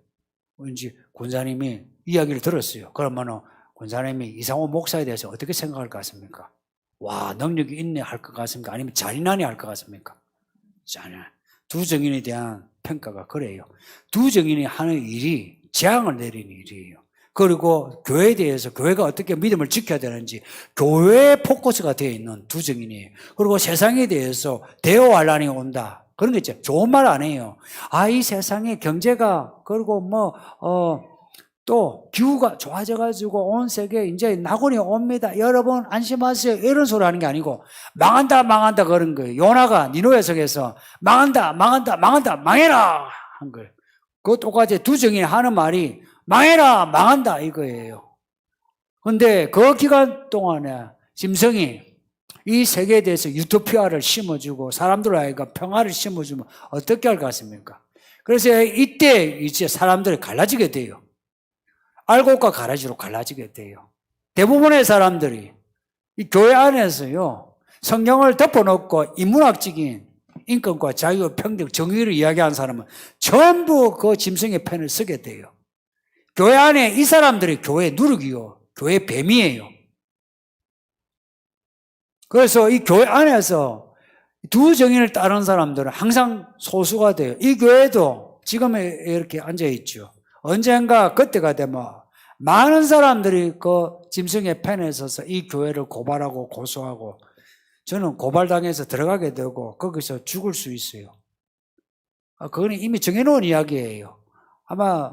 권사님이 이야기를 들었어요. 그러면은 권사님이 이상호 목사에 대해서 어떻게 생각할 것 같습니까? 와, 능력이 있네 할 것 같습니까? 아니면 잔인하네 할 것 같습니까? 잔인. 두 정인에 대한 평가가 그래요. 두 정인이 하는 일이 재앙을 내리는 일이에요. 그리고 교회에 대해서 교회가 어떻게 믿음을 지켜야 되는지 교회에 포커스가 되어 있는 두 정인이에요. 그리고 세상에 대해서 대환란이 온다. 그런 거 있죠. 좋은 말 안 해요. 이 세상에 경제가, 그리고 또 기후가 좋아져가지고 온 세계에 이제 낙원이 옵니다. 여러분 안심하세요. 이런 소리 하는 게 아니고 망한다 망한다 그런 거예요. 요나가 니느웨 성에서 망한다 망한다 망한다 망해라 한 거예요. 그 똑같이 두 정이 하는 말이 망해라 망한다 이거예요. 근데 그 기간 동안에 짐승이 이 세계에 대해서 유토피아를 심어주고 사람들에게 평화를 심어주면 어떻게 할 것 같습니까? 그래서 이때 이제 사람들이 갈라지게 돼요. 알곡과 가라지로 갈라지게 돼요. 대부분의 사람들이 이 교회 안에서요, 성경을 덮어놓고 인문학적인 인권과 자유, 평등, 정의를 이야기하는 사람은 전부 그 짐승의 편을 쓰게 돼요. 교회 안에 이 사람들이 교회 누룩이요, 교회 뱀이에요. 그래서 이 교회 안에서 두 정의를 따르는 사람들은 항상 소수가 돼요. 이 교회도 지금 이렇게 앉아있죠. 언젠가 그때가 되면 많은 사람들이 그 짐승의 편에 서서 이 교회를 고발하고 고소하고 저는 고발당해서 들어가게 되고 거기서 죽을 수 있어요. 그건 이미 정해놓은 이야기예요. 아마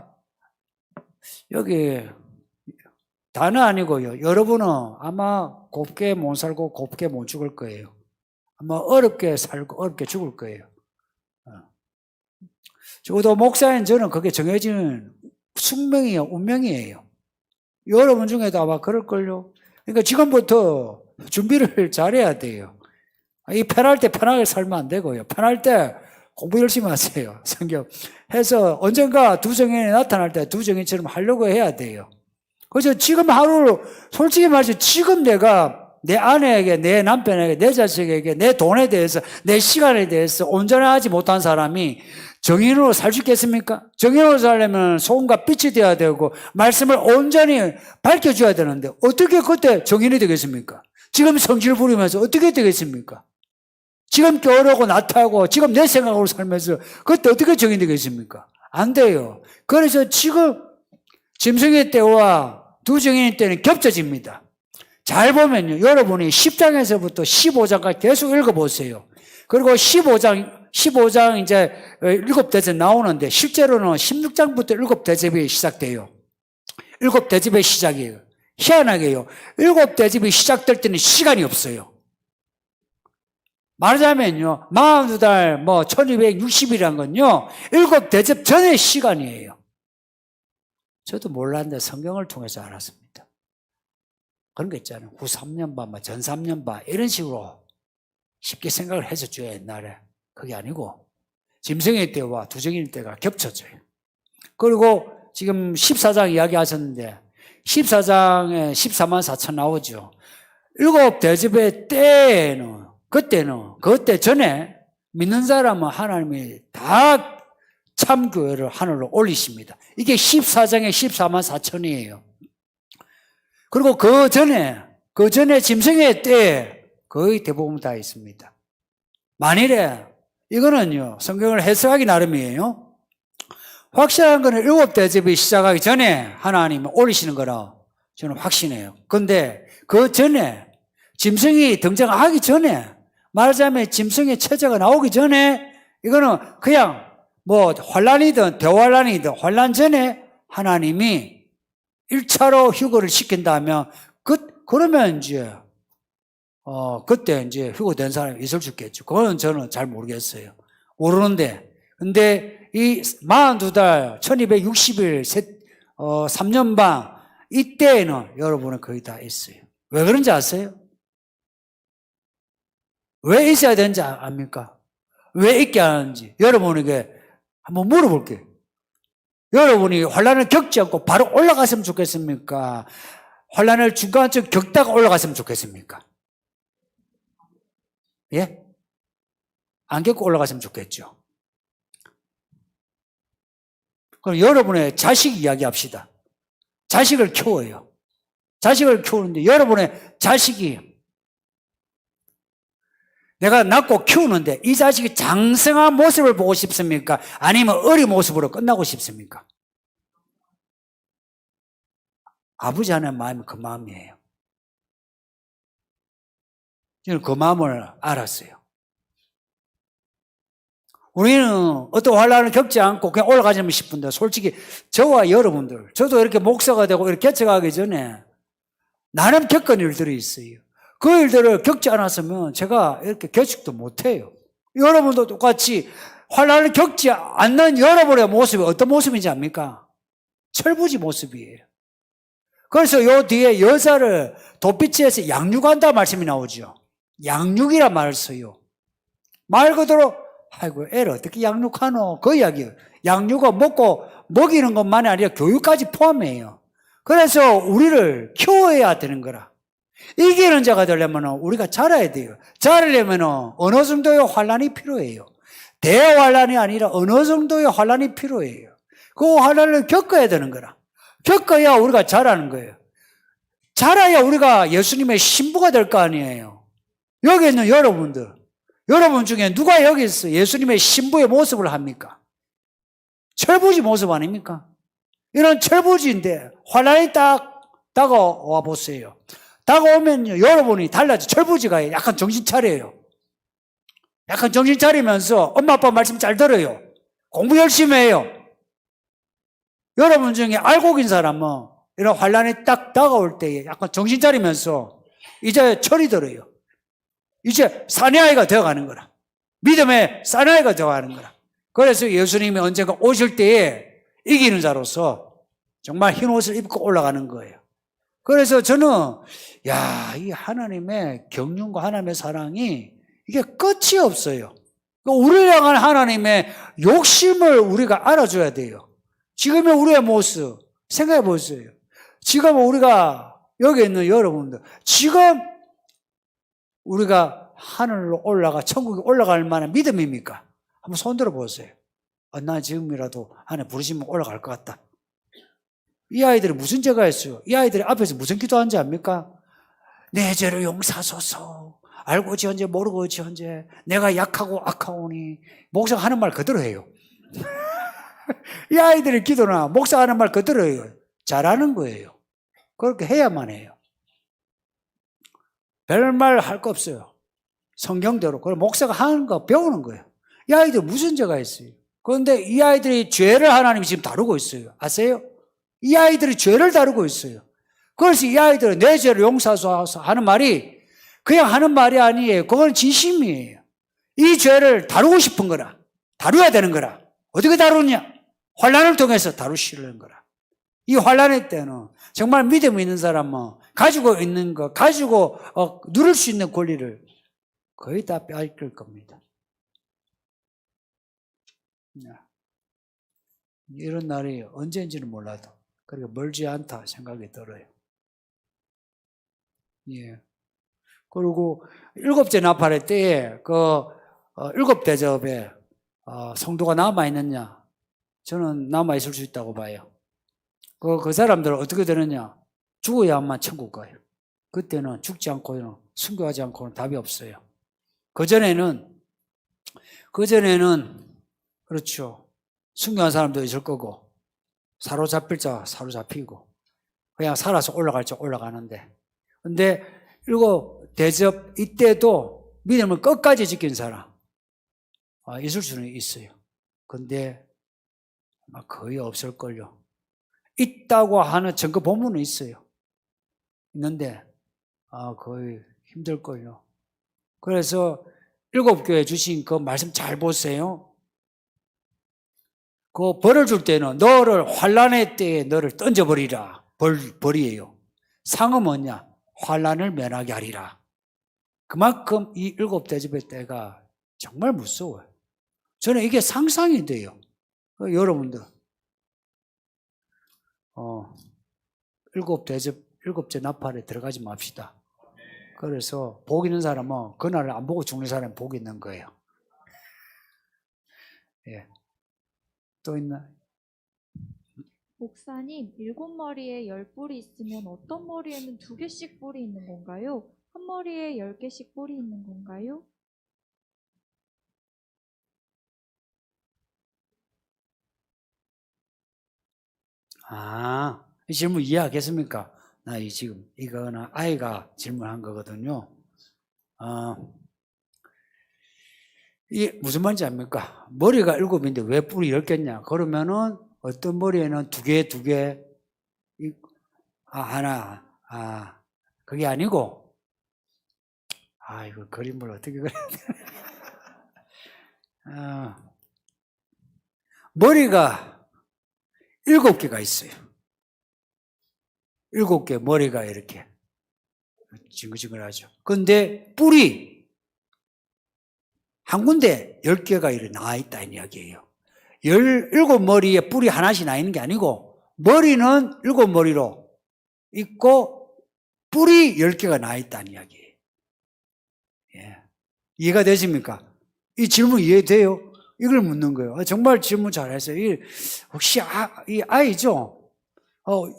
여기 다는 아니고요. 여러분은 아마 곱게 못 살고 곱게 못 죽을 거예요. 아마 어렵게 살고 어렵게 죽을 거예요. 적어도 목사인 저는 그게 정해진 숙명이에요. 운명이에요. 여러분 중에도 아마 그럴걸요. 그러니까 지금부터 준비를 잘해야 돼요. 이 편할 때 편하게 살면 안 되고요. 편할 때 공부 열심히 하세요. 성경 해서 언젠가 두 정인이 나타날 때 두 정인처럼 하려고 해야 돼요. 그래서 지금 하루 솔직히 말해서 지금 내가 내 아내에게, 내 남편에게, 내 자식에게, 내 돈에 대해서, 내 시간에 대해서 온전하지 못한 사람이 정인으로 살 수 있겠습니까? 정인으로 살려면 소금과 빛이 되어야 되고 말씀을 온전히 밝혀줘야 되는데 어떻게 그때 정인이 되겠습니까? 지금 성질 부리면서 어떻게 되겠습니까? 지금 겨울하고 나타하고 지금 내 생각으로 살면서 그때 어떻게 정인이 되겠습니까? 안 돼요. 그래서 지금 짐승의 때와 두 정인의 때는 겹쳐집니다. 잘 보면요. 여러분이 10장에서부터 15장까지 계속 읽어보세요. 그리고 15장 이제 7대접 나오는데 실제로는 16장부터 7대접이 시작돼요. 7대접의 시작이에요. 희한하게요. 7대접이 시작될 때는 시간이 없어요. 말하자면요. 42달 1260이란 건요. 7대접 전의 시간이에요. 저도 몰랐는데 성경을 통해서 알았습니다. 그런 거 있잖아요. 후 3년반, 전 3년반 이런 식으로 쉽게 생각을 했었죠. 옛날에. 그게 아니고 짐승의 때와 두정인의 때가 겹쳐져요. 그리고 지금 14장 이야기하셨는데 14장에 14만 4천 나오죠. 7대접의 때에는 그때 전에 믿는 사람은 하나님이 다 참교회를 하늘로 올리십니다. 이게 14장의 14만 4천이에요. 그리고 그 전에 짐승의 때에 거의 대부분 다 있습니다. 만일에 이거는요, 성경을 해석하기 나름이에요. 확실한 거는 7대접이 시작하기 전에 하나님이 올리시는 거라 저는 확신해요. 그런데 그 전에 짐승이 등장하기 전에 말하자면 짐승의 체제가 나오기 전에 이거는 그냥 환란이든 대환란이든 환란 전에 하나님이 1차로 휴거를 시킨다면 그러면 이제 그때 이제 휴거된 사람이 있을 수 있겠죠. 그건 저는 잘 모르겠어요. 모르는데 근데 이 42달 1260일 3년 반 이때에는 여러분은 거의 다 있어요. 왜 그런지 아세요? 왜 있어야 되는지 압니까? 왜 있게 하는지 여러분에게 한번 물어볼게요. 여러분이 환란을 겪지 않고 바로 올라갔으면 좋겠습니까? 환란을 중간쯤 겪다가 올라갔으면 좋겠습니까? 예? 안 겪고 올라갔으면 좋겠죠. 그럼 여러분의 자식 이야기합시다. 자식을 키워요. 자식을 키우는데 여러분의 자식이 내가 낳고 키우는데 이 자식이 장성한 모습을 보고 싶습니까? 아니면 어린 모습으로 끝나고 싶습니까? 아버지 하나의 마음이 그 마음이에요. 저는 그 마음을 알았어요. 우리는 어떤 환란을 겪지 않고 그냥 올라가자면 싶은데 솔직히 저와 여러분들, 저도 이렇게 목사가 되고 이렇게 개척하기 전에 나름 겪은 일들이 있어요. 그 일들을 겪지 않았으면 제가 이렇게 개척도 못해요. 여러분도 똑같이 환란을 겪지 않는 여러분의 모습이 어떤 모습인지 압니까? 철부지 모습이에요. 그래서 요 뒤에 여자를 돗빛에서 양육한다 말씀이 나오죠. 양육이란 말을 써요. 말 그대로 아이고 애를 어떻게 양육하노 그 이야기예요. 양육은 먹고 먹이는 것만이 아니라 교육까지 포함해요. 그래서 우리를 키워야 되는 거라. 이기는 자가 되려면 우리가 자라야 돼요. 자라려면 어느 정도의 환란이 필요해요. 대환란이 아니라 어느 정도의 환란이 필요해요. 그 환란을 겪어야 되는 거라. 겪어야 우리가 자라는 거예요. 자라야 우리가 예수님의 신부가 될 거 아니에요. 여기 있는 여러분들, 여러분 중에 누가 여기서 예수님의 신부의 모습을 합니까? 철부지 모습 아닙니까? 이런 철부지인데 환란이 딱 다가와 보세요. 다가오면요, 여러분이 달라져. 철부지가 약간 정신 차려요. 약간 정신 차리면서 엄마 아빠 말씀 잘 들어요. 공부 열심히 해요. 여러분 중에 알고 긴 사람은 이런 환란이 딱 다가올 때에 약간 정신 차리면서 이제 철이 들어요. 이제 사내아이가 되어가는 거라. 믿음의 사내아이가 되어가는 거라. 그래서 예수님이 언젠가 오실 때에 이기는 자로서 정말 흰 옷을 입고 올라가는 거예요. 그래서 저는 이 하나님의 경륜과 하나님의 사랑이 이게 끝이 없어요. 우리를 향한 하나님의 욕심을 우리가 알아줘야 돼요. 지금의 우리의 모습 생각해 보세요. 지금 우리가 여기 있는 여러분들, 지금 우리가 하늘로 올라가 천국에 올라갈 만한 믿음입니까? 한번 손 들어 보세요. 나 지금이라도 하나님 부르시면 올라갈 것 같다. 이 아이들이 무슨 죄가 있어요? 이 아이들이 앞에서 무슨 기도하는지 압니까? 내 죄를 용서하소서. 알고 지언제 모르고 지언제 내가 약하고 악하오니. 목사가 하는 말 그대로 해요. 이 아이들의 기도나 목사가 하는 말 그대로 해요. 잘하는 거예요. 그렇게 해야만 해요. 별말 할 거 없어요. 성경대로. 그럼 목사가 하는 거 배우는 거예요. 이 아이들 무슨 죄가 있어요? 그런데 이 아이들이 죄를 하나님이 지금 다루고 있어요. 아세요? 이 아이들이 죄를 다루고 있어요. 그래서 이 아이들은 내 죄를 용서하소서 하는 말이 그냥 하는 말이 아니에요. 그건 진심이에요. 이 죄를 다루고 싶은 거라. 다루어야 되는 거라. 어떻게 다루냐? 환란을 통해서 다루시려는 거라. 이 환란의 때는 정말 믿음 있는 사람은 가지고 있는 거, 가지고 누릴 수 있는 권리를 거의 다 빼앗길 겁니다. 이런 날이 언제인지는 몰라도 그리고 멀지 않다 생각이 들어요. 예. 그리고 일곱째 나팔의 때에 일곱 대접에 성도가 남아 있느냐? 저는 남아 있을 수 있다고 봐요. 그 사람들은 어떻게 되느냐? 죽어야만 천국 가요. 그때는 죽지 않고는 순교하지 않고는 답이 없어요. 그전에는 그렇죠. 순교한 사람도 있을 거고 사로잡힐 자 사로잡히고 그냥 살아서 올라갈 자 올라가는데, 근데 일곱 대접 이때도 믿음을 끝까지 지킨 사람 있을 수는 있어요. 근데 아마 거의 없을걸요. 있다고 하는 증거 본문은 있어요. 있는데 거의 힘들걸요. 그래서 일곱 교회 주신 그 말씀 잘 보세요. 그 벌을 줄 때는 너를 환난의 때에 너를 던져버리라. 벌이에요. 상은 뭐냐? 환난을 면하게 하리라. 그만큼 이 일곱 대접의 때가 정말 무서워요. 저는 이게 상상이 돼요. 여러분들 일곱 대접, 일곱째 나팔에 들어가지 맙시다. 그래서 복 있는 사람은 그날을 안 보고 죽는 사람은 복 있는 거예요. 예. 또 있나? 목사님, 7머리에 10뿔이 있으면 어떤 머리에는 2개씩 뿔이 있는 건가요? 한 머리에 10개씩 뿔이 있는 건가요? 이 질문 이해하겠습니까? 나 이거는 아이가 질문한 거거든요. 이게 무슨 말인지 압니까? 머리가 7인데 왜 뿔이 10개냐? 그러면은 어떤 머리에는 2개, 하나, 그게 아니고, 이거 그림을 어떻게 그려야 되나? 머리가 7개가 있어요. 7개 머리가 이렇게 징글징글하죠. 근데 뿔이 한 군데 10개가 이렇게 나와 있다는 이야기예요. 17머리에 뿔이 하나씩 나 있는 게 아니고 머리는 7머리로 있고 뿔이 10개가 나 있다는 이야기예요. 예. 이해가 되십니까? 이 질문 이해돼요? 이걸 묻는 거예요. 정말 질문 잘했어요. 혹시 이 아이죠?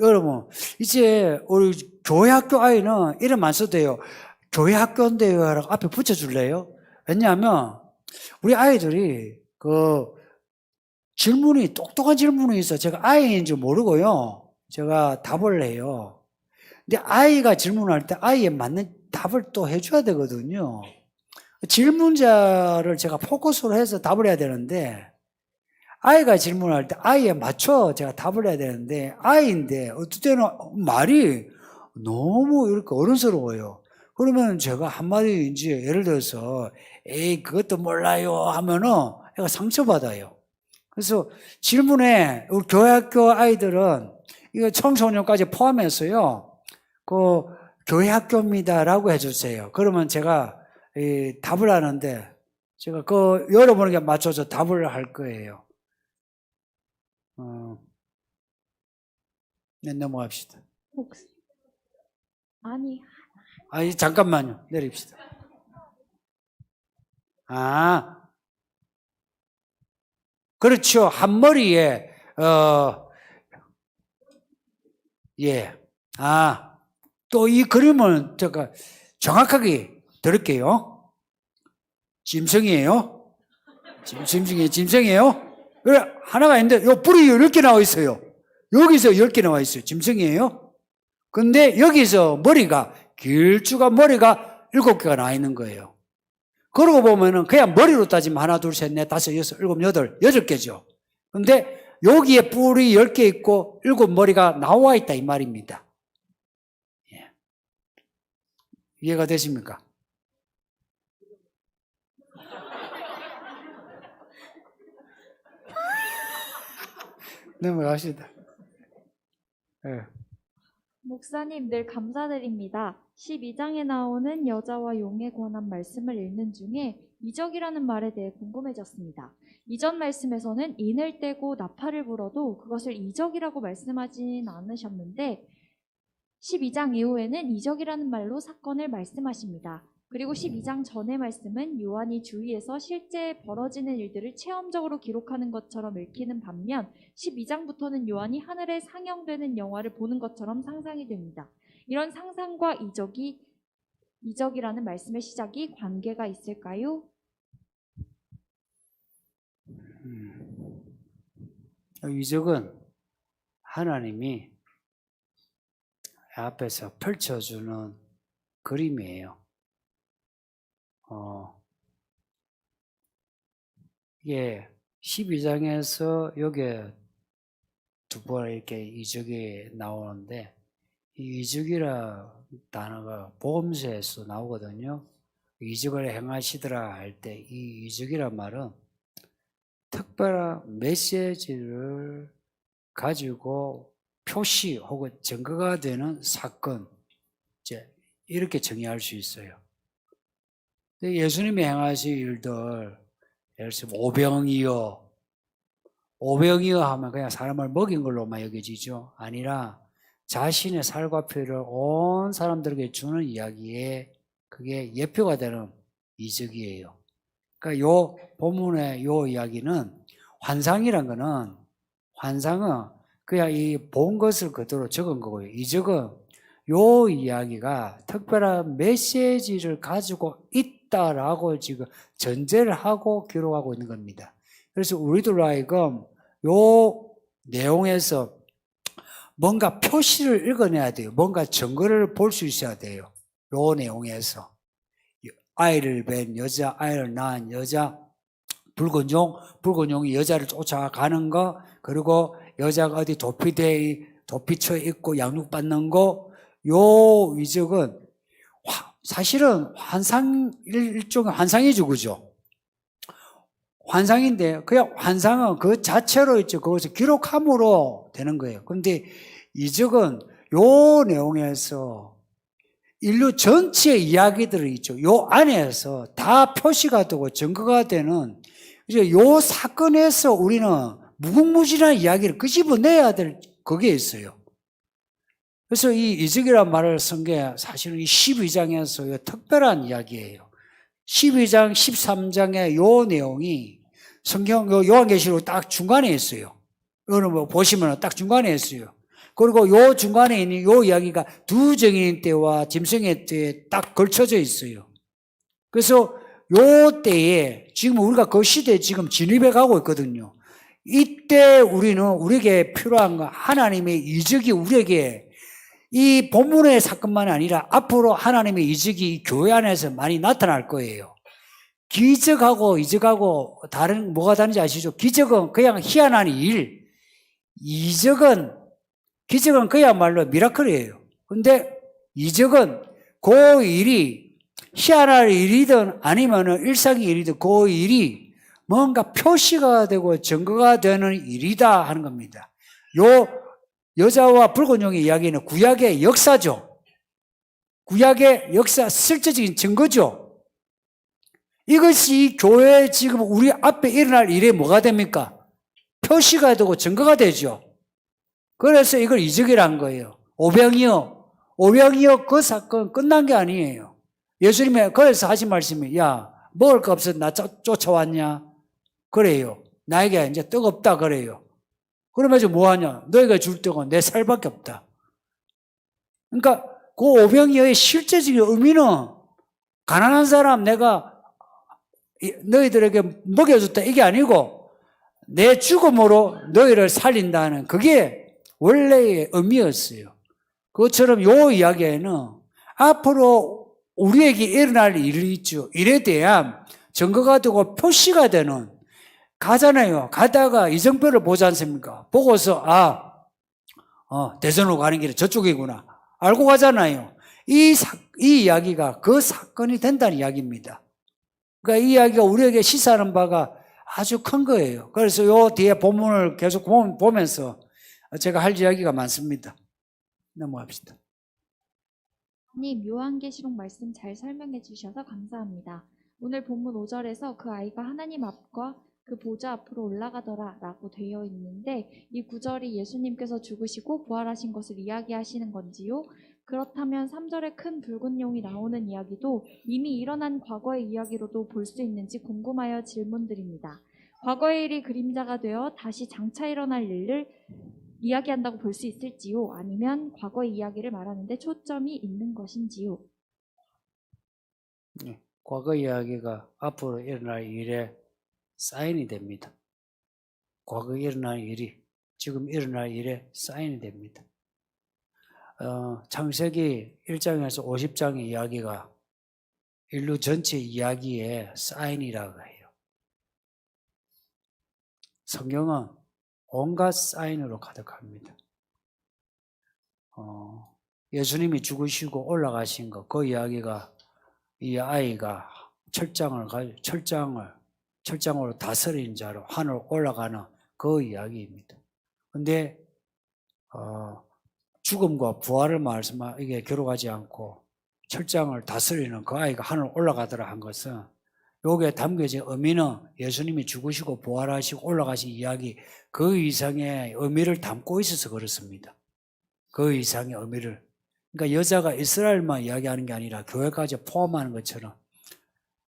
여러분, 이제 우리 교회 학교 아이는 이름 안 써도 돼요. 교회 학교인데요. 앞에 붙여줄래요? 왜냐하면 우리 아이들이 질문이 똑똑한 질문이 있어. 제가 아이인지 모르고요. 제가 답을 해요. 근데 아이가 질문할 때 아이에 맞는 답을 또 해줘야 되거든요. 질문자를 제가 포커스로 해서 답을 해야 되는데 아이가 질문할 때 아이에 맞춰 제가 답을 해야 되는데 아이인데 어떨 때는 말이 너무 이렇게 어른스러워요. 그러면 제가 한마디 이제 예를 들어서 에이 그것도 몰라요 하면은 애가 상처받아요. 그래서 질문에 우리 교회학교 아이들은 이거 청소년까지 포함해서요. 교회 학교입니다라고 해주세요. 그러면 제가 답을 하는데 제가 여러분에게 맞춰서 답을 할 거예요. 네, 넘어갑시다. 잠깐만요. 내립시다. 그렇죠. 한 머리에, 예. 또 이 그림은 제가 정확하게 들을게요. 짐승이에요? 짐승이에요? 왜 하나가 있는데, 요 뿔이 10개 나와 있어요. 여기서 10개 나와 있어요. 짐승이에요? 근데 여기서 머리가, 길쭉한 머리가 7개가 나와 있는 거예요. 그러고 보면은 그냥 머리로 따지면 하나, 둘, 셋, 넷, 다섯, 여섯, 일곱, 여덟, 8개죠. 근데 여기에 뿔이 10개 있고 7머리가 나와 있다 이 말입니다. 예. 이해가 되십니까? 넘어갑시다. 예. 목사님 늘 감사드립니다. 12장에 나오는 여자와 용에 관한 말씀을 읽는 중에 이적이라는 말에 대해 궁금해졌습니다. 이전 말씀에서는 인을 떼고 나팔을 불어도 그것을 이적이라고 말씀하진 않으셨는데 12장 이후에는 이적이라는 말로 사건을 말씀하십니다. 그리고 12장 전의 말씀은 요한이 주위에서 실제 벌어지는 일들을 체험적으로 기록하는 것처럼 읽히는 반면 12장부터는 요한이 하늘에 상영되는 영화를 보는 것처럼 상상이 됩니다. 이런 상상과 이적이라는 말씀의 시작이 관계가 있을까요? 이적은 하나님이 앞에서 펼쳐주는 그림이에요. 이게 12장에서 여기에 두 번 이렇게 이적이 나오는데 이 이적이라 단어가 복음서에서 나오거든요. 이적을 행하시더라 할 때 이 이적이란 말은 특별한 메시지를 가지고 표시 혹은 증거가 되는 사건, 이제 이렇게 정의할 수 있어요. 예수님이 행하신 일들, 예를 들어서 오병이어 하면 그냥 사람을 먹인 걸로만 여겨지죠. 아니라 자신의 살과 피를 온 사람들에게 주는 이야기에 그게 예표가 되는 이적이에요. 그러니까 요 본문의 요 이야기는 환상은 그냥 이 본 것을 그대로 적은 거고요. 이적은 요 이야기가 특별한 메시지를 가지고 있다라고 지금 전제를 하고 기록하고 있는 겁니다. 그래서 우리들 하여금 요 내용에서 뭔가 표시를 읽어내야 돼요. 뭔가 증거를 볼 수 있어야 돼요. 요 내용에서 아이를 뵌 여자, 아이를 낳은 여자, 붉은 용이 여자를 쫓아가는 거, 그리고 여자가 어디 도피처에 있고 양육받는 거, 요 이적은 사실은 일종의 환상이죠, 그죠? 환상인데, 그냥 환상은 그 자체로 있죠. 그것을 기록함으로 되는 거예요. 그런데 이적은 요 내용에서 인류 전체의 이야기들이 있죠. 요 안에서 다 표시가 되고 증거가 되는 이제 요 사건에서 우리는 무궁무진한 이야기를 끄집어내야 될 그게 있어요. 그래서 이 이적이라는 말을 쓴 게 사실은 이 12장에서 특별한 이야기예요. 12장, 13장의 요 내용이 성경 요한계시록 딱 중간에 있어요. 이거는 뭐 보시면 딱 중간에 있어요. 그리고 요 중간에 있는 요 이야기가 두 정인 때와 짐승의 때에 딱 걸쳐져 있어요. 그래서 요 때에 지금 우리가 그 시대에 지금 진입해 가고 있거든요. 이때 우리에게 필요한 건 하나님의 이적이 우리에게 이 본문의 사건만이 아니라 앞으로 하나님의 이적이 교회 안에서 많이 나타날 거예요. 기적하고 이적하고 뭐가 다른지 아시죠? 기적은 그냥 희한한 일, 기적은 그야말로 미라클이에요. 근데 이적은 그 일이 희한한 일이든 아니면 일상의 일이든 그 일이 뭔가 표시가 되고 증거가 되는 일이다 하는 겁니다. 요 여자와 붉은 용의 이야기는 구약의 역사죠. 구약의 역사, 실제적인 증거죠. 이것이 교회 지금 우리 앞에 일어날 일에 뭐가 됩니까? 표시가 되고 증거가 되죠. 그래서 이걸 이적이라는 거예요. 오병이어 그 사건 끝난 게 아니에요. 예수님이 그래서 하신 말씀이 야 먹을 거 없어서 나 쫓아왔냐? 그래요. 나에게 이제 떡 없다 그래요. 그러면서 뭐하냐? 너희가 줄 떡은 내 살밖에 없다. 그러니까 그 오병이어의 실제적인 의미는 가난한 사람 내가 너희들에게 먹여줬다 이게 아니고 내 죽음으로 너희를 살린다는 그게 원래의 의미였어요. 그것처럼 요 이야기에는 앞으로 우리에게 일어날 일이 있죠. 일에 대한 증거가 되고 표시가 되는 가잖아요. 가다가 이정표를 보지 않습니까? 보고서 대전으로 가는 길은 저쪽이구나. 알고 가잖아요. 이 이야기가 그 사건이 된다는 이야기입니다. 그러니까 이 이야기가 우리에게 시사하는 바가 아주 큰 거예요. 그래서 요 뒤에 본문을 계속 보면서 제가 할 이야기가 많습니다. 넘어갑시다. 요한계시록 말씀 잘 설명해 주셔서 감사합니다. 오늘 본문 5절에서 그 아이가 하나님 앞과 그 보좌 앞으로 올라가더라 라고 되어 있는데 이 구절이 예수님께서 죽으시고 부활하신 것을 이야기하시는 건지요? 그렇다면 3절에 큰 붉은 용이 나오는 이야기도 이미 일어난 과거의 이야기로도 볼 수 있는지 궁금하여 질문드립니다. 과거의 일이 그림자가 되어 다시 장차 일어날 일을 이야기한다고 볼 수 있을지요? 아니면 과거의 이야기를 말하는데 초점이 있는 것인지요? 네, 과거 이야기가 앞으로 일어날 일에 사인이 됩니다. 과거에 일어날 일이 지금 일어날 일에 사인이 됩니다. 창세기 1장에서 50장의 이야기가 인류 전체 이야기의 사인이라고 해요. 성경은 온갖 사인으로 가득합니다. 예수님이 죽으시고 올라가신 것, 그 이야기가 이 아이가 철장으로 다스린 자로 하늘로 올라가는 그 이야기입니다. 근데 죽음과 부활을 이게 기록하지 않고 철장을 다스리는 그 아이가 하늘로 올라가더라 한 것은 여기에 담겨진 의미는 예수님이 죽으시고 부활하시고 올라가신 이야기 그 이상의 의미를 담고 있어서 그렇습니다. 그 이상의 의미를. 그러니까 여자가 이스라엘만 이야기하는 게 아니라 교회까지 포함하는 것처럼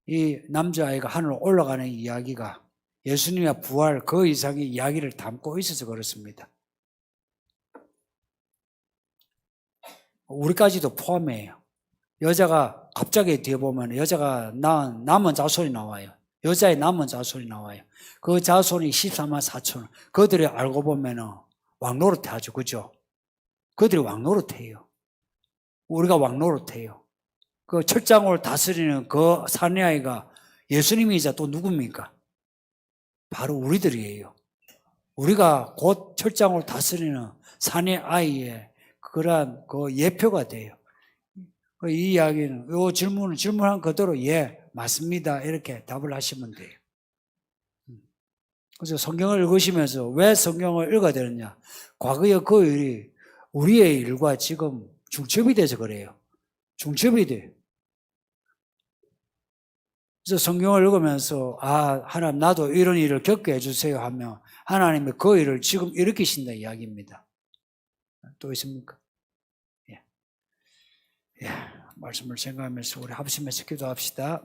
이 남자아이가 하늘로 올라가는 이야기가 예수님의 부활 그 이상의 이야기를 담고 있어서 그렇습니다. 우리까지도 포함해요. 여자가 갑자기 뒤에 보면 여자가 낳은 남은 자손이 나와요. 여자의 남은 자손이 나와요. 그 자손이 14만 4천. 그들이 알고 보면 왕노릇 하죠. 그죠? 그들이 왕노릇 해요. 우리가 왕노릇 해요. 그 철장을 다스리는 그 사내아이가 예수님이자 또 누굽니까? 바로 우리들이에요. 우리가 곧 철장으로 다스리는 사내 아이의 그러한 그 예표가 돼요. 이 이야기는, 이 질문한 그대로 예, 맞습니다. 이렇게 답을 하시면 돼요. 그래서 성경을 읽으시면서 왜 성경을 읽어야 되느냐? 과거의 그 일이 우리의 일과 지금 중첩이 돼서 그래요. 중첩이 돼요. 그래서 성경을 읽으면서 하나님 나도 이런 일을 겪게 해주세요 하면 하나님이 그 일을 지금 일으키신다 이야기입니다. 또 있습니까? 예. 말씀을 생각하면서 우리 합심해서 기도합시다.